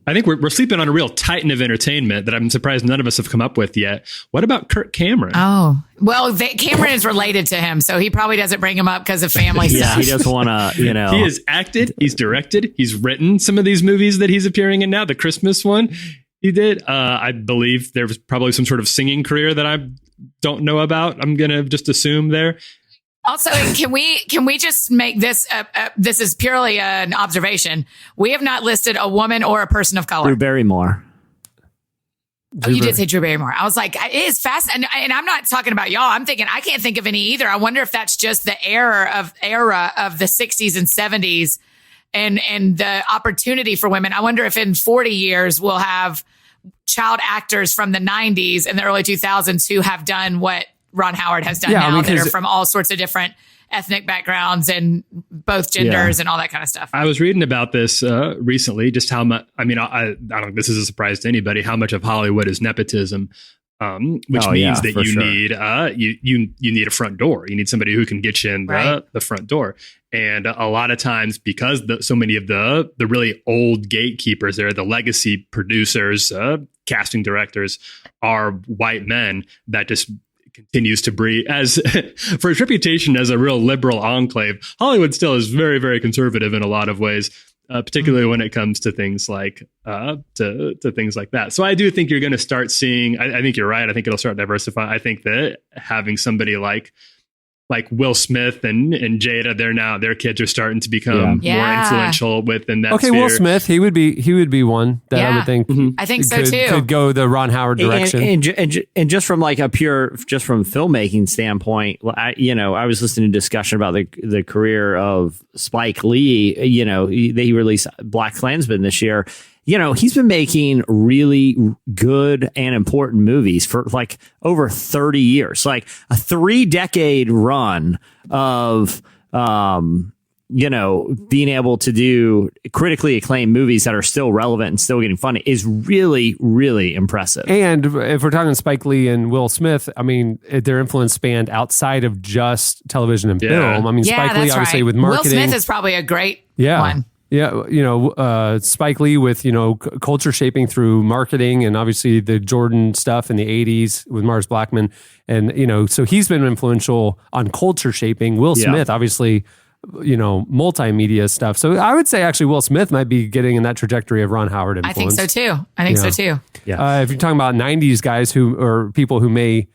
I think we're sleeping on a real titan of entertainment that I'm surprised none of us have come up with yet. What about Kirk Cameron? Oh, well, Cameron is related to him, so he probably doesn't bring him up because of family stuff. He doesn't want to, He has acted, he's directed, he's written some of these movies that he's appearing in now. The Christmas one he did. I believe there was probably some sort of singing career that I don't know about. I'm going to just assume there. Also, can we just make this? This is purely an observation. We have not listed a woman or a person of color. Drew Barrymore. Oh, you did say Drew Barrymore. I was like, it is fast, and I'm not talking about y'all. I'm thinking I can't think of any either. I wonder if that's just the era of the 60s and 70s, and the opportunity for women. I wonder if in 40 years we'll have child actors from the 90s and the early 2000s who have done what Ron Howard has done now, that are from all sorts of different ethnic backgrounds and both genders and all that kind of stuff. I was reading about this recently, just how much, I don't think this is a surprise to anybody, how much of Hollywood is nepotism, which means that you need a front door. You need somebody who can get you in the front door. And a lot of times, because so many of the really old gatekeepers there, the legacy producers, casting directors, are white men that just continues to breed as for its reputation as a real liberal enclave. Hollywood still is very, very conservative in a lot of ways, particularly when it comes to things like to things like that. So I do think you're going to start seeing. I think you're right. I think it'll start diversifying. I think that having somebody like Will Smith and Jada, their kids are starting to become more influential within that. Okay, sphere. Will Smith, he would be one that I would think. I think so too. Could go the Ron Howard direction. And just from like just from filmmaking standpoint, I was listening to discussion about the career of Spike Lee. He released Black Klansman this year. He's been making really good and important movies for like over 30 years, like a 3-decade run of, being able to do critically acclaimed movies that are still relevant and still getting funny is really, really impressive. And if we're talking Spike Lee and Will Smith, I mean, their influence spanned outside of just television and film. I mean, Spike Lee, obviously, with marketing. Will Smith is probably a great one. Yeah, Spike Lee with, culture shaping through marketing and obviously the Jordan stuff in the 80s with Mars Blackman. And, so he's been influential on culture shaping. Will Smith, obviously, multimedia stuff. So I would say actually Will Smith might be getting in that trajectory of Ron Howard influence. I think so too. Yeah. If you're talking about 90s guys or people who may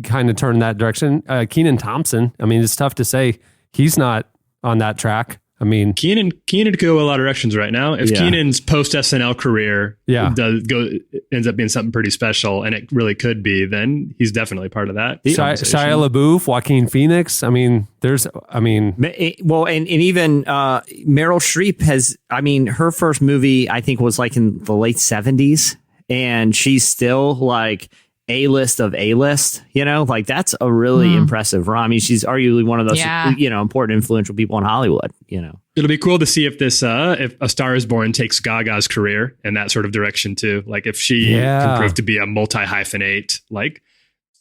kind of turn that direction, Kenan Thompson, I mean, it's tough to say he's not on that track. I mean, Kenan could go a lot of directions right now. If Kenan's post SNL career ends up being something pretty special, and it really could be, then he's definitely part of that. Shia LaBeouf, Joaquin Phoenix. I mean, and even Meryl Streep has. I mean, her first movie I think was like in the late 70s, and she's still like A-list of A-list, like that's a really impressive run. I mean, she's arguably one of those, important, influential people in Hollywood, It'll be cool to see if this, if A Star Is Born takes Gaga's career in that sort of direction too. Like if she can prove to be a multi-hyphenate, like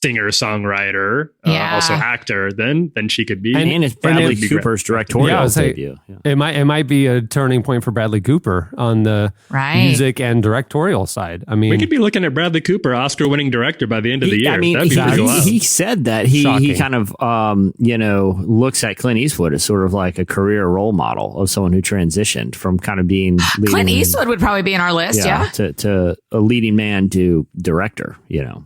singer, songwriter, also actor, then she could be. And it's Bradley Cooper's directorial debut. It might be a turning point for Bradley Cooper on the music and directorial side. I mean, we could be looking at Bradley Cooper, Oscar-winning director, by the end of the year. I mean, that'd be pretty wild. he said that he kind of looks at Clint Eastwood as sort of like a career role model of someone who transitioned from kind of being Clint Eastwood would probably be in our list, to a leading man to director, Yeah.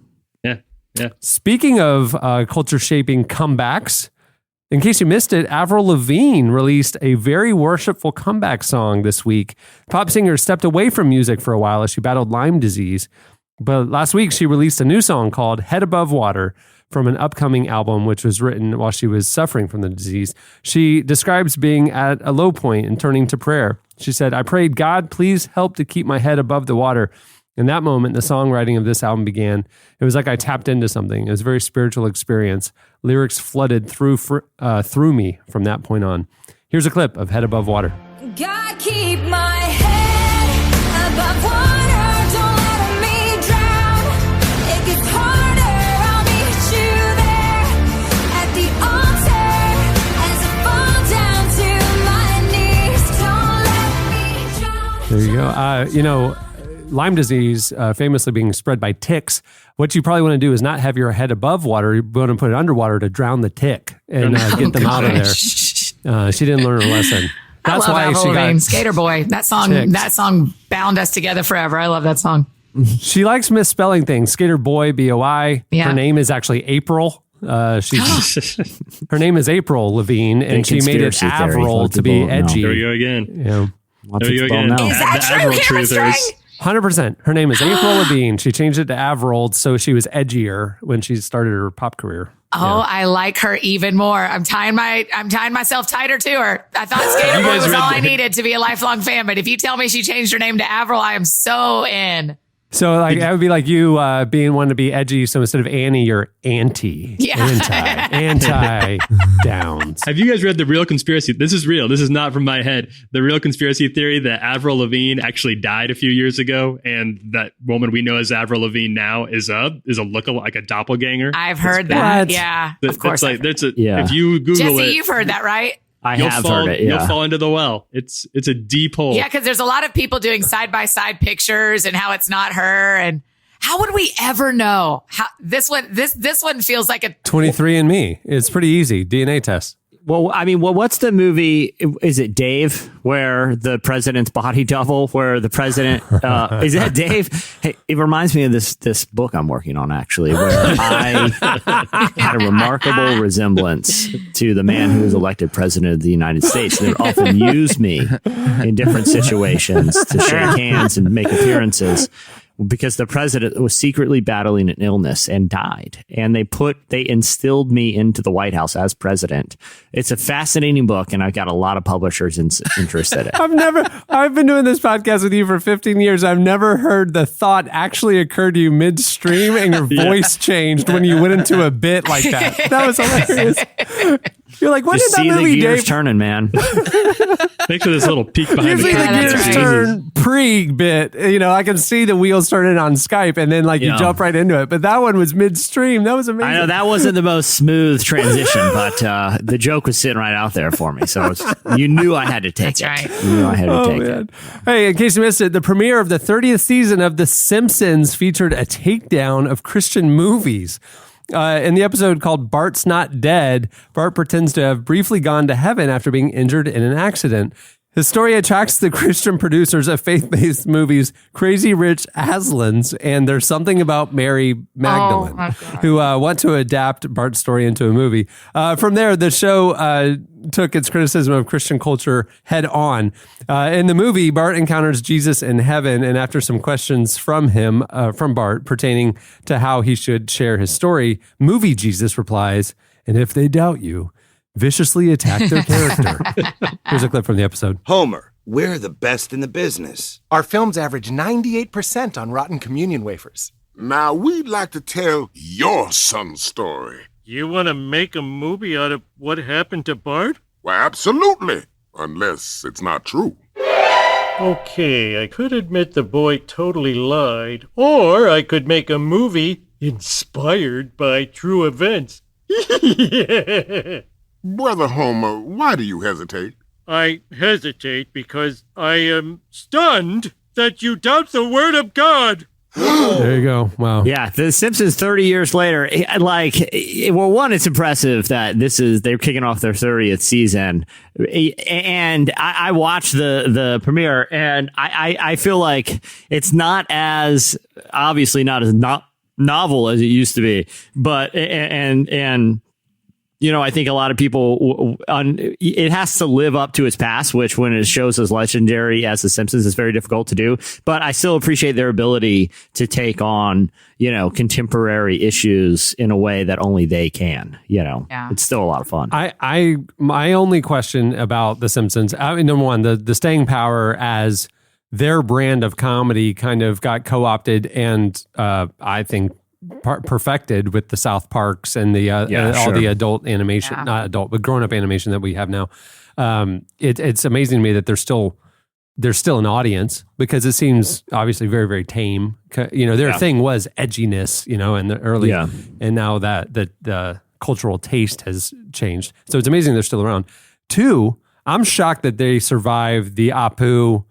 Speaking of culture shaping comebacks, in case you missed it, Avril Lavigne released a very worshipful comeback song this week. Pop singer stepped away from music for a while as she battled Lyme disease. But last week, she released a new song called Head Above Water from an upcoming album, which was written while she was suffering from the disease. She describes being at a low point and turning to prayer. She said, "I prayed, God, please help to keep my head above the water." In that moment, the songwriting of this album began. It was like I tapped into something. It was a very spiritual experience. Lyrics flooded through me from that point on. Here's a clip of Head Above Water. God, keep my head above water, don't let me drown. It gets harder, I'll meet you there at the altar as I fall down to my knees. Don't let me drown. There you go. Lyme disease, famously being spread by ticks. What you probably want to do is not have your head above water. You want to put it underwater to drown the tick and get them out of there. She didn't learn her lesson. That's why Avril she Lavigne, got Skater Boy. That song, ticked. that song bound us together forever. I love that song. She likes misspelling things. Skater Boy, B-O-I. Yeah. Her name is actually April. Her name is April Lavigne, and she made it Avril to be edgy. There we go again. Yeah. There you go again. Is that true, Avril Cameron truthers. Strang? 100%. Her name is April Lavigne. She changed it to Avril, so she was edgier when she started her pop career. Oh, I like her even more. I'm tying myself tighter to her. I thought Skater Boy was all I needed to be a lifelong fan, but if you tell me she changed her name to Avril, I am so in. So that would be like you being one to be edgy. So instead of Annie, you're anti. Yeah. Anti downs. Have you guys read The Real Conspiracy? This is real. This is not from my head. The Real Conspiracy Theory that Avril Lavigne actually died a few years ago, and that woman we know as Avril Lavigne now is a like a doppelganger. I've heard that. Yeah, of course. If you Google Jesse, it, you've heard that, right? I have heard it. Yeah. You'll fall into the well. It's a deep hole. Yeah, because there's a lot of people doing side by side pictures and how it's not her. And how would we ever know? How this one feels like a 23andMe. It's pretty easy. DNA test. Well, I mean, what's the movie? Is it Dave, where the president's body double, where the president, is that Dave? Hey, it reminds me of this book I'm working on, actually, where I had a remarkable resemblance to the man who was elected president of the United States. They often used me in different situations to shake hands and make appearances, because the president was secretly battling an illness and died. And they instilled me into the White House as president. It's a fascinating book, and I've got a lot of publishers interested in it. I've been doing this podcast with you for 15 years. I've never heard the thought actually occur to you midstream and your voice changed when you went into a bit like that. That was hilarious. You're like, what Just did that see movie, the gears Dave? Turning, man. Thanks for this little peek behind Usually the the curtain. gears turn pre-bit. I can see the wheels turning on Skype, and then you jump right into it. But that one was midstream. That was amazing. I know that wasn't the most smooth transition, but the joke was sitting right out there for me. So you knew I had to take it. right. You knew I had to take it. Hey, in case you missed it, the premiere of the 30th season of The Simpsons featured a takedown of Christian movies. In the episode called Bart's Not Dead, Bart pretends to have briefly gone to heaven after being injured in an accident. His story attracts the Christian producers of faith-based movies Crazy Rich Asians and There's Something About Mary Magdalene, who want to adapt Bart's story into a movie. From there, the show took its criticism of Christian culture head on. In the movie, Bart encounters Jesus in heaven, and after some questions from Bart, pertaining to how he should share his story, movie Jesus replies, "And if they doubt you, viciously attack their character." Here's a clip from the episode. Homer, we're the best in the business. Our films average 98% on Rotten Communion wafers. Now, we'd like to tell your son's story. You want to make a movie out of what happened to Bart? Well, absolutely. Unless it's not true. Okay, I could admit the boy totally lied, or I could make a movie inspired by true events. Brother Homer, why do you hesitate? I hesitate because I am stunned that you doubt the word of God. There you go. Wow. Yeah, The Simpsons 30 years later, one, it's impressive that they're kicking off their 30th season. And I watched the premiere, and I feel like it's not as novel as it used to be, but and I think a lot of people, it has to live up to its past, which when it shows as legendary as The Simpsons is very difficult to do. But I still appreciate their ability to take on, contemporary issues in a way that only they can. It's still a lot of fun. My only question about The Simpsons, number one, the staying power as their brand of comedy kind of got co-opted and I think perfected with the South Parks and the all the adult animation, not adult, but grown-up animation that we have now. It's amazing to me that there's still an audience, because it seems obviously very, very tame. Their thing was edginess, in the early, and now that the cultural taste has changed. So it's amazing they're still around. Two, I'm shocked that they survived the Apu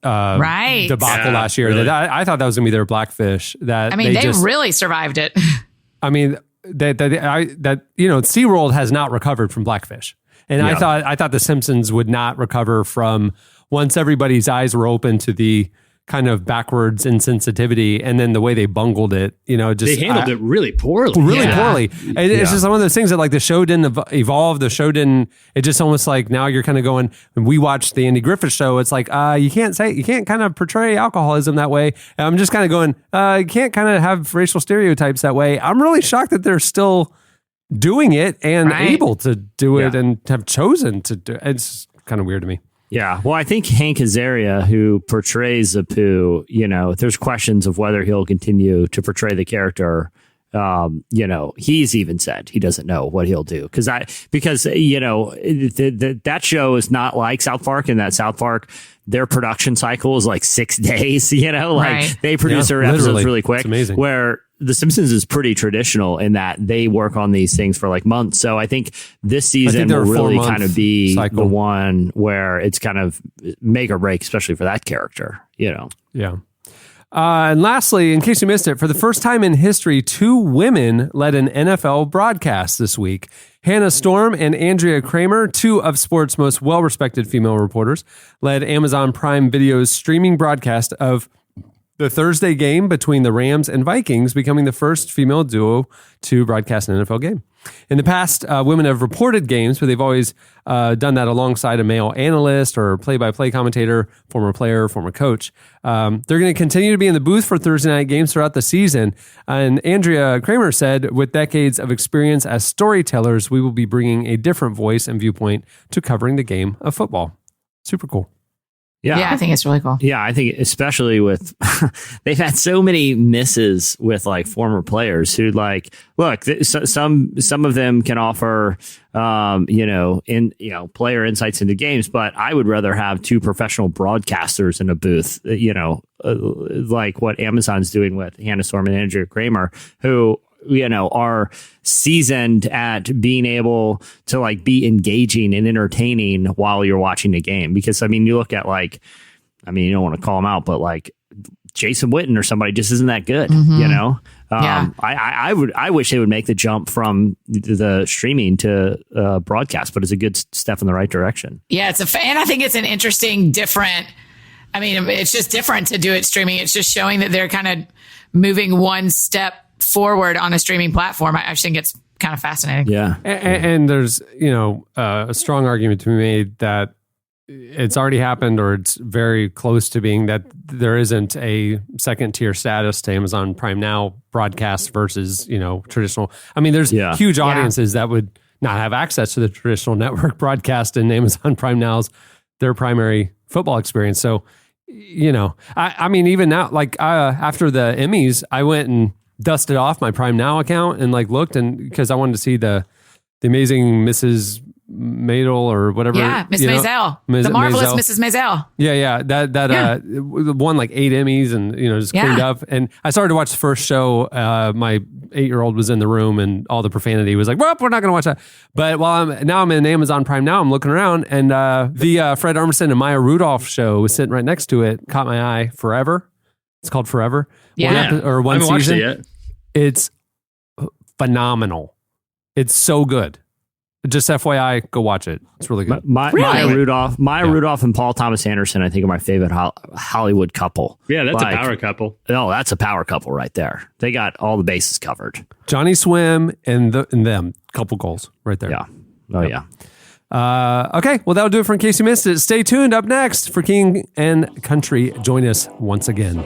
debacle last year. Really. I thought that was gonna be their Blackfish. They really survived it. I mean, SeaWorld has not recovered from Blackfish, and I thought the Simpsons would not recover from, once everybody's eyes were open to the kind of backwards insensitivity, and then the way they bungled it, they handled it really poorly. Poorly. It's just one of those things that the show didn't evolve. The show didn't. It just almost now you're kind of going. When we watched the Andy Griffith Show, it's you can't kind of portray alcoholism that way. And I'm just kind of going. You can't kind of have racial stereotypes that way. I'm really shocked that they're still doing it and able to do it and have chosen to do it. It's kind of weird to me. Yeah, well, I think Hank Azaria, who portrays Apu, there's questions of whether he'll continue to portray the character. He's even said he doesn't know what he'll do because that show is not like South Park, and that South Park, their production cycle is 6 days. They produce their episodes really quick. It's amazing. Where The Simpsons is pretty traditional in that they work on these things for months. So I think this season will really kind of be the one where it's kind of make or break, especially for that character, Yeah. And lastly, in case you missed it, for the first time in history, 2 women led an NFL broadcast this week. Hannah Storm and Andrea Kramer, 2 of sports' most well-respected female reporters, led Amazon Prime Video's streaming broadcast of the Thursday game between the Rams and Vikings, becoming the first female duo to broadcast an NFL game. In the past, women have reported games, but they've always done that alongside a male analyst or play-by-play commentator, former player, former coach. They're going to continue to be in the booth for Thursday night games throughout the season. And Andrea Kramer said, with decades of experience as storytellers, we will be bringing a different voice and viewpoint to covering the game of football. Super cool. Yeah, I think it's really cool. Yeah, I think especially with they've had so many misses with former players who look, some of them can offer player insights into games, but I would rather have 2 professional broadcasters in a booth, like what Amazon's doing with Hannah Storm and Andrea Kramer, who are seasoned at being able to be engaging and entertaining while you're watching the game. Because you look at you don't want to call them out, but Jason Witten or somebody just isn't that good. I wish they would make the jump from the streaming to broadcast, but it's a good step in the right direction. Yeah, and I think it's an interesting, different. It's just different to do it streaming. It's just showing that they're kind of moving one step forward on a streaming platform. I think it's kind of fascinating. Yeah. And there's, a strong argument to be made that it's already happened, or it's very close to being, that there isn't a second tier status to Amazon Prime Now broadcast versus, traditional. There's huge audiences that would not have access to the traditional network broadcast, and Amazon Prime Now's their primary football experience. So you know, I mean, even now, like after the Emmys, I went and dusted off my Prime Now account and like looked, and because I wanted to see the amazing Mrs. Maisel or whatever. Yeah, Miss Maisel. The marvelous Mrs. Maisel. Yeah. That won like 8 Emmys and, you know, just cleaned up. And I started to watch the first show. My 8-year-old was in the room and all the profanity was like, well, we're not going to watch that. But while I'm in Amazon Prime Now, I'm looking around and the Fred Armisen and Maya Rudolph show was sitting right next to it. Caught my eye. Forever. It's called Forever. Yeah. One season. Watched it yet. It's phenomenal. It's so good. Just FYI, go watch it. It's really good. Maya Rudolph and Paul Thomas Anderson, I think, are my favorite Hollywood couple. Yeah, that's a power couple. Oh, that's a power couple right there. They got all the bases covered. Johnny Swim and them, couple goals right there. Yeah. Oh, yeah. Okay, well, that'll do it for In Case You Missed It. Stay tuned. Up next for King and Country. Join us once again.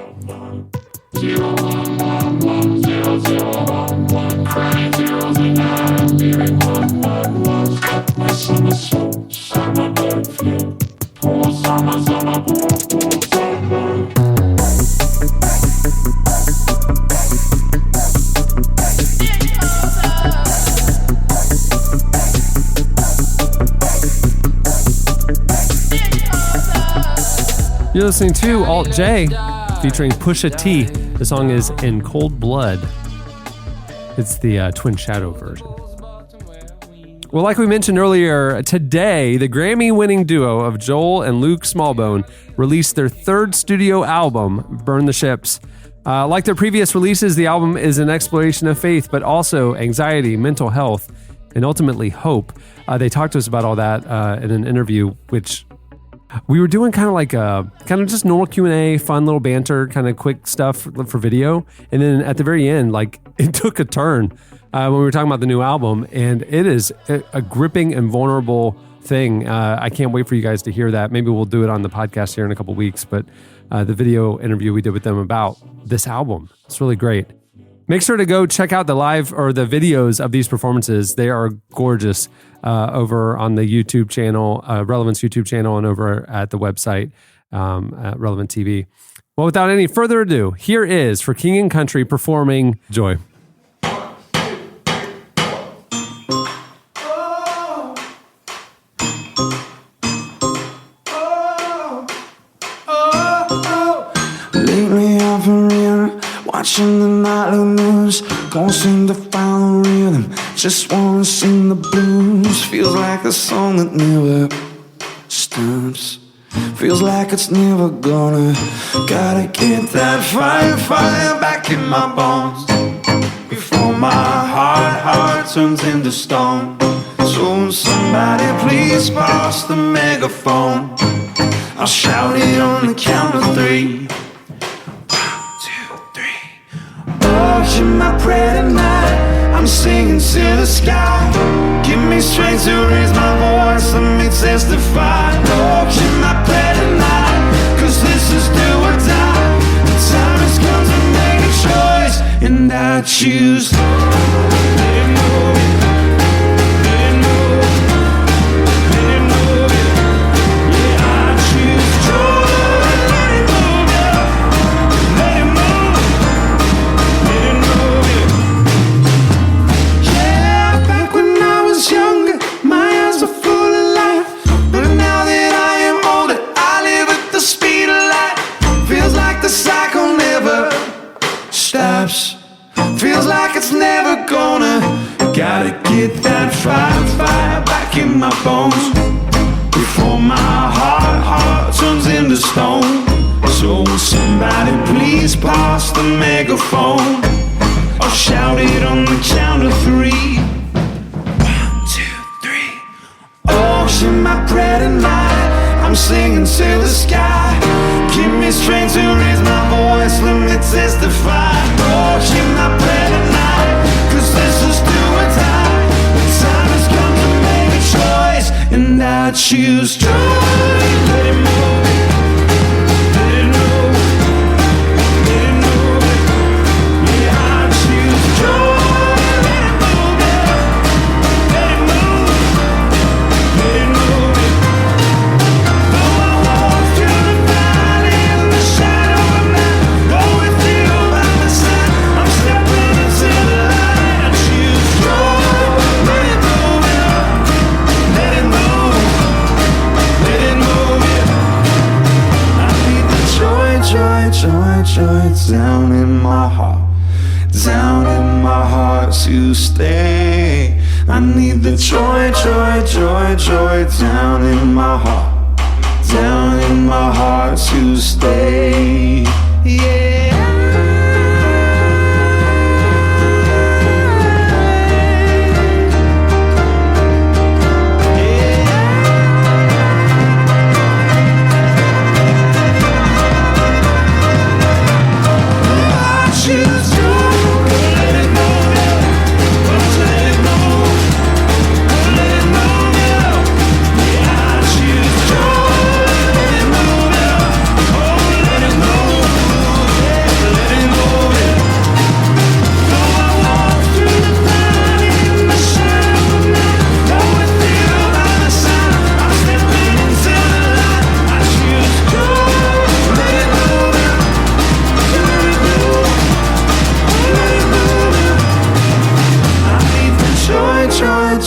You're listening to Alt J featuring Pusha T. The song is In Cold Blood. It's the Twin Shadow version. Well, like we mentioned earlier, today, the Grammy-winning duo of Joel and Luke Smallbone released their third studio album, Burn the Ships. Like their previous releases, the album is an exploration of faith, but also anxiety, mental health, and ultimately hope. They talked to us about all that in an interview, which we were doing kind of just normal Q&A, fun little banter, kind of quick stuff for video. And then at the very end, like it took a turn when we were talking about the new album, and it is a gripping and vulnerable thing. I can't wait for you guys to hear that. Maybe we'll do it on the podcast here in a couple weeks, but the video interview we did with them about this album, it's really great. Make sure to go check out the live or the videos of these performances. They are gorgeous over on the YouTube channel, Relevance YouTube channel, and over at the website at Relevant TV. Well, without any further ado, here is for King and Country performing Joy. Lately I've been reading, watching the nightly news. Don't seem to find the rhythm, just wanna sing the blues. Feels like a song that never stops. Feels like it's never gonna. Gotta get that fire back in my bones before my heart turns into stone. So somebody please pass the megaphone. I'll shout it on the count of 3. 1, 2, 3. Oh, you're my prayer tonight. I'm singing to the sky. Give me strength to raise my voice. Let me testify. Oh, you're my prayer tonight. 'Cause this is do or die. The time has come to make a choice, and I choose. Let it move. Let it move. Let it move. Yeah, I choose joy. Let it move. Let it move. Let it move. Yeah, back when I was younger, my eyes were full of life. But now that I am older, I live at the speed of light. Feels like the cycle never stops. Feels like it's never gonna. Gotta get that fire back in my bones before my heart turns into stone. So somebody please pass the megaphone. I'll shout it on the count of 3. 1, 2, 3. Oh, you're my prayer tonight. I'm singing to the sky. Give me strength to raise my voice. Let me testify. Oh, you're my prayer tonight. 'Cause this is do or die. The time has come to make a choice, and I choose joy. Let it move. Let it move. Let it move. Yeah, I choose joy. Let it move. Let it move. Let it move. Though I walk through the valley of joy, joy down in my heart. Down in my heart to stay. I need the joy, joy, joy, joy down in my heart. Down in my heart to stay. Yeah.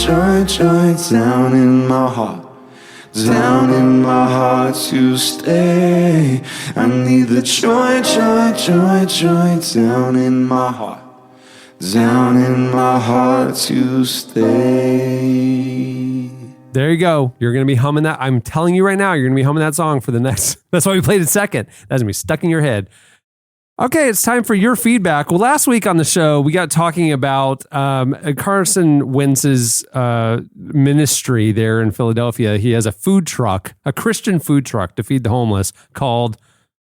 Joy, joy down in my heart. Down in my heart to stay. I need the joy, joy, joy, joy down in my heart. Down in my heart to stay. There you go. You're going to be humming that. I'm telling you right now, you're going to be humming that song for the next. That's why we played it second. That's going to be stuck in your head. Okay, it's time for your feedback. Well, last week on the show, we got talking about Carson Wentz's ministry there in Philadelphia. He has a food truck, a Christian food truck to feed the homeless called,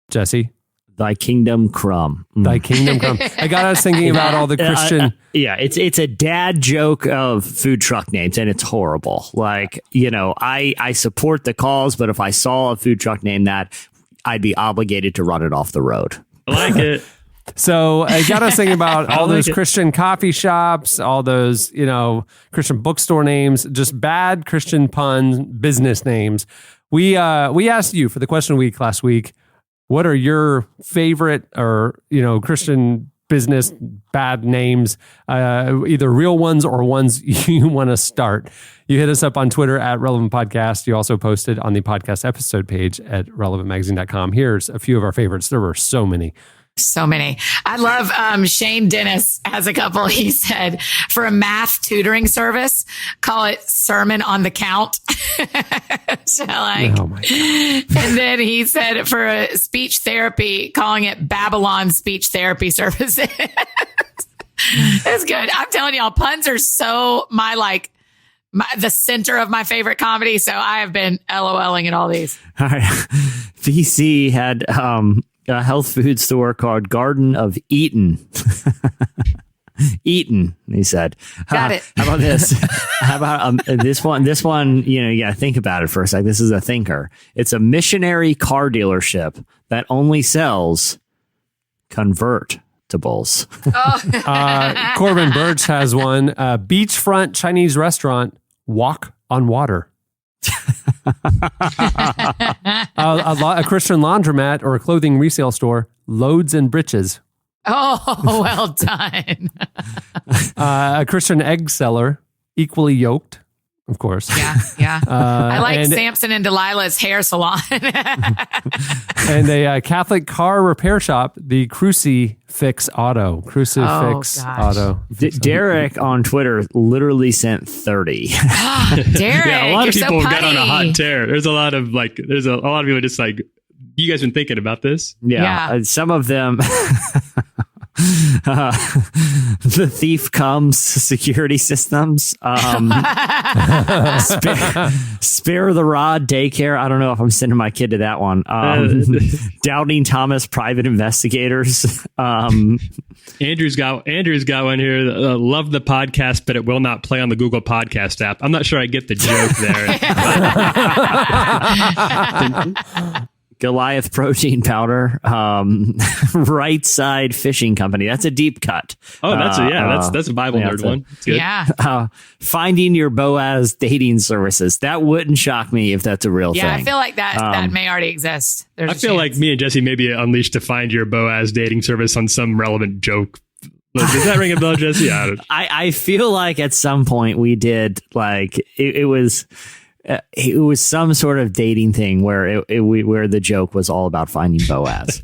Jesse? Thy Kingdom Crumb. Thy Kingdom Crumb. I got us thinking about all the Christian... yeah, it's a dad joke of food truck names, and it's horrible. Like, you know, I support the cause, but if I saw a food truck name that, I'd be obligated to run it off the road. I like it. So I got us thinking about all those it. Christian coffee shops, all those, you know, Christian bookstore names, just bad Christian pun business names. We asked you for the question of the week last week, what are your favorite or, you know, Christian business bad names, either real ones or ones you want to start? You hit us up on Twitter at Relevant Podcast. You also posted on the podcast episode page at relevantmagazine.com. Here's a few of our favorites. There were so many. So many. I love Shane Dennis has a couple. He said, for a math tutoring service, call it Sermon on the Count. So like, Oh my God. And then he said for a speech therapy, calling it Babylon Speech Therapy Services. It's good. I'm telling y'all, puns are so the center of my favorite comedy. So I have been LOLing at all these. All right. VC had a health food store called Garden of Eaton. Eaton, he said. Got it. How about this? How about this one? This one, you know, you got to think about it for a sec. This is a thinker. It's a missionary car dealership that only sells convertibles. Corbin Birch has one. Beachfront Chinese restaurant, Walk on Water. A Christian laundromat or a clothing resale store, Loads and Britches. Oh, well done. A Christian egg seller, Equally Yoked, of course. Yeah. I like Samson and Delilah's hair salon. And a Catholic car repair shop, the Crucifix Auto. Auto. Derek on Twitter literally sent 30. Derek, Yeah, a lot of people so got on a hot punny. tear. There's a lot of people just like, you guys been thinking about this? Yeah. Some of them. The thief comes security systems. Spare the rod daycare. I don't know if I'm sending my kid to that one. Doubting Thomas private investigators. Andrew's got one here. Love the podcast, but it will not play on the Google Podcast app. I'm not sure I get the joke there. Goliath protein powder, Right Side Fishing Company. That's a deep cut. Oh, that's a Bible nerd one. That's good. Yeah. Finding Your Boaz dating services. That wouldn't shock me if that's a real thing. Yeah, I feel like that may already exist. I feel like me and Jesse maybe unleashed to Find Your Boaz dating service on some relevant joke. Does that ring a bell, Jesse? I feel like at some point we did, like, it was... it was some sort of dating thing where where the joke was all about finding Boaz.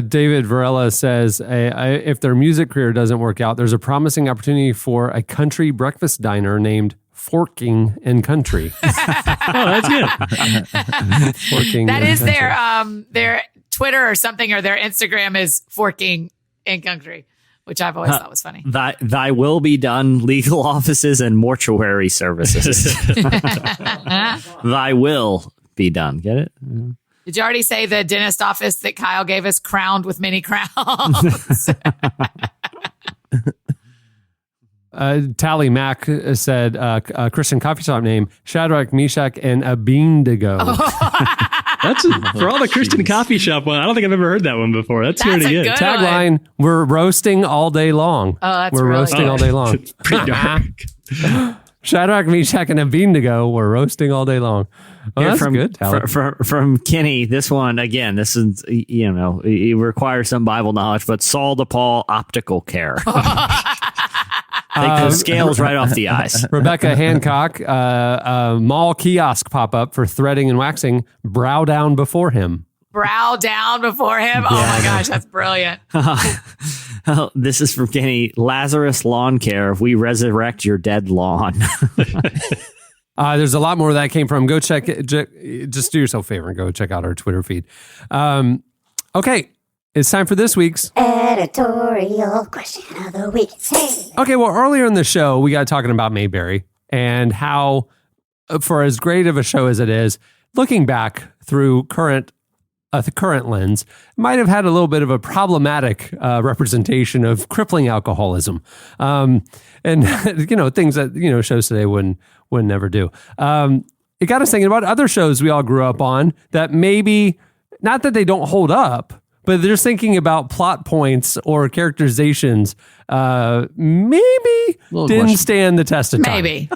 David Varela says, if their music career doesn't work out, there's a promising opportunity for a country breakfast diner named Forking and Country. That's good. Forking That and is Country. their Twitter or something, or their Instagram is Forking and Country, which I've always thought was funny. Thy will be done, legal offices and mortuary services. Thy will be done. Get it? Did you already say the dentist office that Kyle gave us, crowned with many crowns? Tally Mack said a Christian coffee shop name, Shadrach, Meshach, and Abednego. That's for all the Christian coffee shop one. I don't think I've ever heard that one before. That's pretty good. Tagline: we're roasting all day long. Oh, that's we're really roasting good. all day long. It's pretty dark. Shadrach, Meshach, and Abednego were roasting all day long. Oh, that's good. Tally. From Kenny, this one again. This is it requires some Bible knowledge, but Saul to Paul optical care. Take those scales right off the eyes. Rebecca Hancock, mall kiosk pop up for threading and waxing. Brow down before him. Brow down before him. Oh my gosh, that's brilliant. This is from Kenny. Lazarus Lawn Care. We resurrect your dead lawn. There's a lot more that came from. Go check it. Just do yourself a favor and go check out our Twitter feed. Okay. It's time for this week's editorial question of the week. Hey. Okay, well, earlier in the show, we got talking about Mayberry and how, for as great of a show as it is, looking back through the current lens, might have had a little bit of a problematic representation of crippling alcoholism, and things that shows today would never do. It got us thinking about other shows we all grew up on that maybe not that they don't hold up, but they're just thinking about plot points or characterizations. Maybe didn't stand the test of time. Maybe.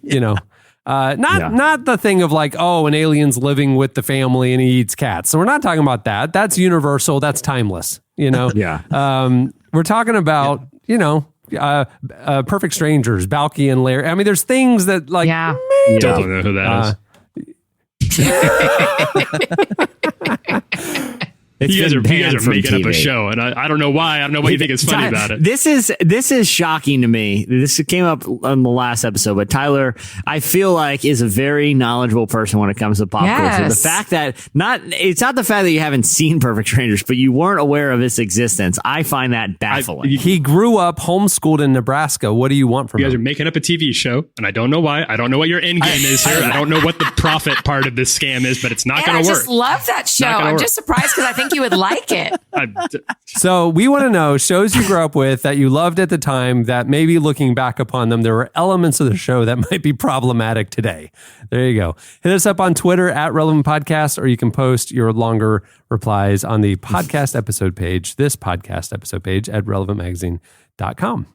Yeah, not the thing of like, an alien's living with the family and he eats cats. So we're not talking about that. That's universal. That's timeless. Yeah. We're talking about Perfect Strangers, Balky and Larry. I mean, there's things that like. Yeah. Maybe, Don't know who that is. You guys are making up a show, and I don't know why. I don't know what you think is funny about it. This is shocking to me. This came up on the last episode, but Tyler, I feel like, is a very knowledgeable person when it comes to pop culture. The fact that it's not the fact that you haven't seen Perfect Strangers, but you weren't aware of its existence. I find that baffling. He grew up homeschooled in Nebraska. What do you want from him? You guys are making up a TV show, and I don't know why. I don't know what your end game is here. I don't know what the profit part of this scam is, but it's not going to work. I just love that show. I'm just surprised because I think you would like it. So we want to know shows you grew up with that you loved at the time that maybe looking back upon them, there were elements of the show that might be problematic today. There you go. Hit us up on Twitter at Relevant Podcast, or you can post your longer replies on the podcast episode page, this podcast episode page at relevantmagazine.com.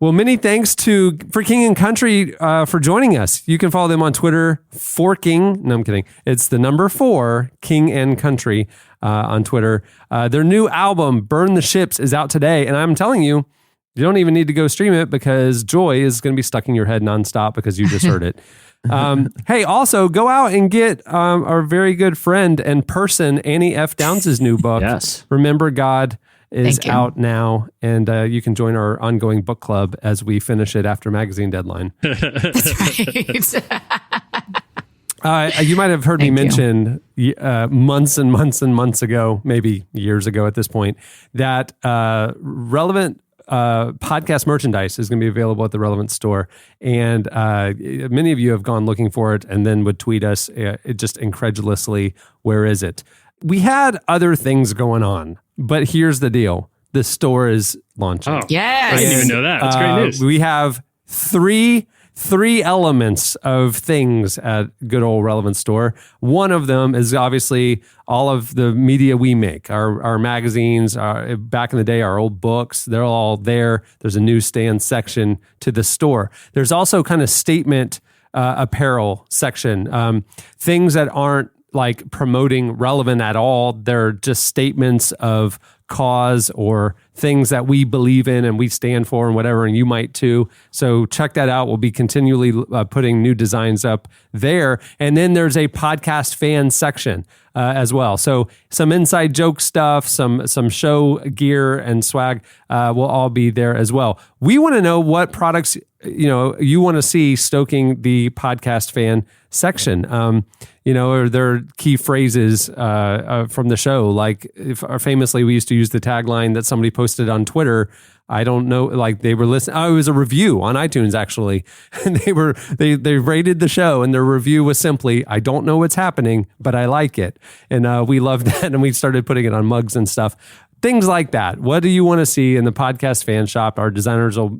Well, many thanks for King and Country for joining us. You can follow them on Twitter, Forking. No, I'm kidding. It's the number 4, King and Country on Twitter. Their new album, Burn the Ships, is out today. And I'm telling you, you don't even need to go stream it because joy is going to be stuck in your head nonstop because you just heard it. Hey, also go out and get our very good friend and person, Annie F. Downs' new book. Yes. Remember God is out now, and you can join our ongoing book club as we finish it after magazine deadline. That's right. You might have heard me mention months and months and months ago, maybe years ago at this point, that Relevant podcast merchandise is going to be available at the Relevant store. And many of you have gone looking for it and then would tweet us just incredulously, where is it? We had other things going on, but here's the deal. The store is launching. Oh, yes. I didn't even know that. That's great news. We have three elements of things at good old Relevant store. One of them is obviously all of the media we make, our magazines, back in the day, our old books, they're all there. There's a newsstand section to the store. There's also kind of statement apparel section, things that aren't like promoting Relevant at all. They're just statements of cause or things that we believe in and we stand for and whatever, and you might too. So check that out. We'll be continually putting new designs up there. And then there's a podcast fan section as well. So some inside joke stuff, some show gear and swag will all be there as well. We want to know what products you want to see stoking the podcast fan section. Are there key phrases from the show? Like famously, we used to use the tagline that somebody posted on Twitter. I don't know, like they were listening. Oh, it was a review on iTunes actually. And they rated the show and their review was simply, "I don't know what's happening, but I like it." And we loved that. And we started putting it on mugs and stuff. Things like that. What do you want to see in the podcast fan shop? Our designers will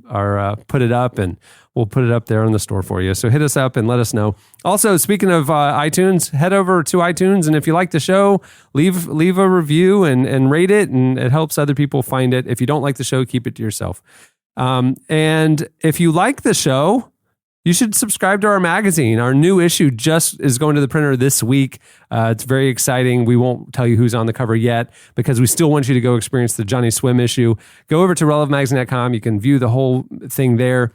put it up and we'll put it up there in the store for you. So hit us up and let us know. Also, speaking of iTunes, head over to iTunes. And if you like the show, leave a review and rate it. And it helps other people find it. If you don't like the show, keep it to yourself. And if you like the show, you should subscribe to our magazine. Our new issue just is going to the printer this week. It's very exciting. We won't tell you who's on the cover yet because we still want you to go experience the Johnny Swim issue. Go over to relevantmagazine.com. You can view the whole thing there.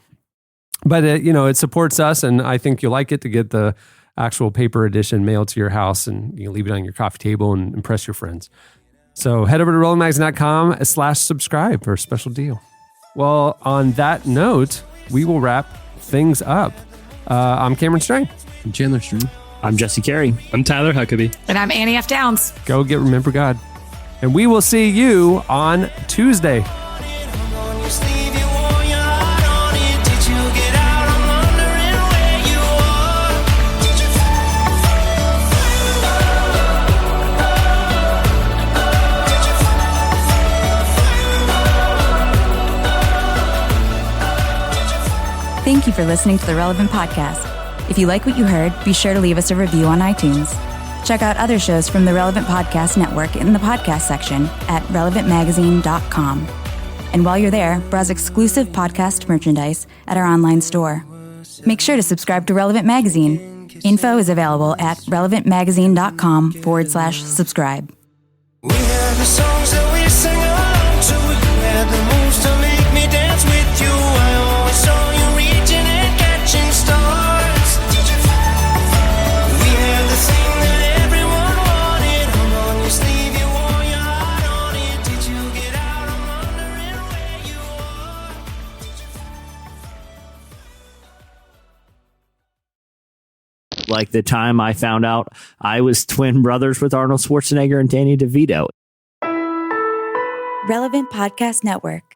But it supports us, and I think you'll like it to get the actual paper edition mailed to your house, and you can leave it on your coffee table and impress your friends. So head over to relevantmagazine.com/subscribe for a special deal. Well, on that note, we will wrap things up. I'm Cameron Strang. I'm Chandler Strang. I'm Jesse Carey. I'm Tyler Huckabee. And I'm Annie F. Downs. Go get Remember God. And we will see you on Tuesday. Thank you for listening to the Relevant Podcast. If you like what you heard, be sure to leave us a review on iTunes. Check out other shows from the Relevant Podcast Network in the podcast section at relevantmagazine.com. And while you're there, browse exclusive podcast merchandise at our online store. Make sure to subscribe to Relevant Magazine. Info is available at relevantmagazine.com/subscribe. We had the songs that we sang along to. You had the moves to make me dance with you. I always saw you reaching and catching stars. We had the thing that everyone wanted. Hung on your sleeve, you wore your heart on it. Did you get out? I'm wondering where you are. Like the time I found out I was twin brothers with Arnold Schwarzenegger and Danny DeVito. Relevant Podcast Network.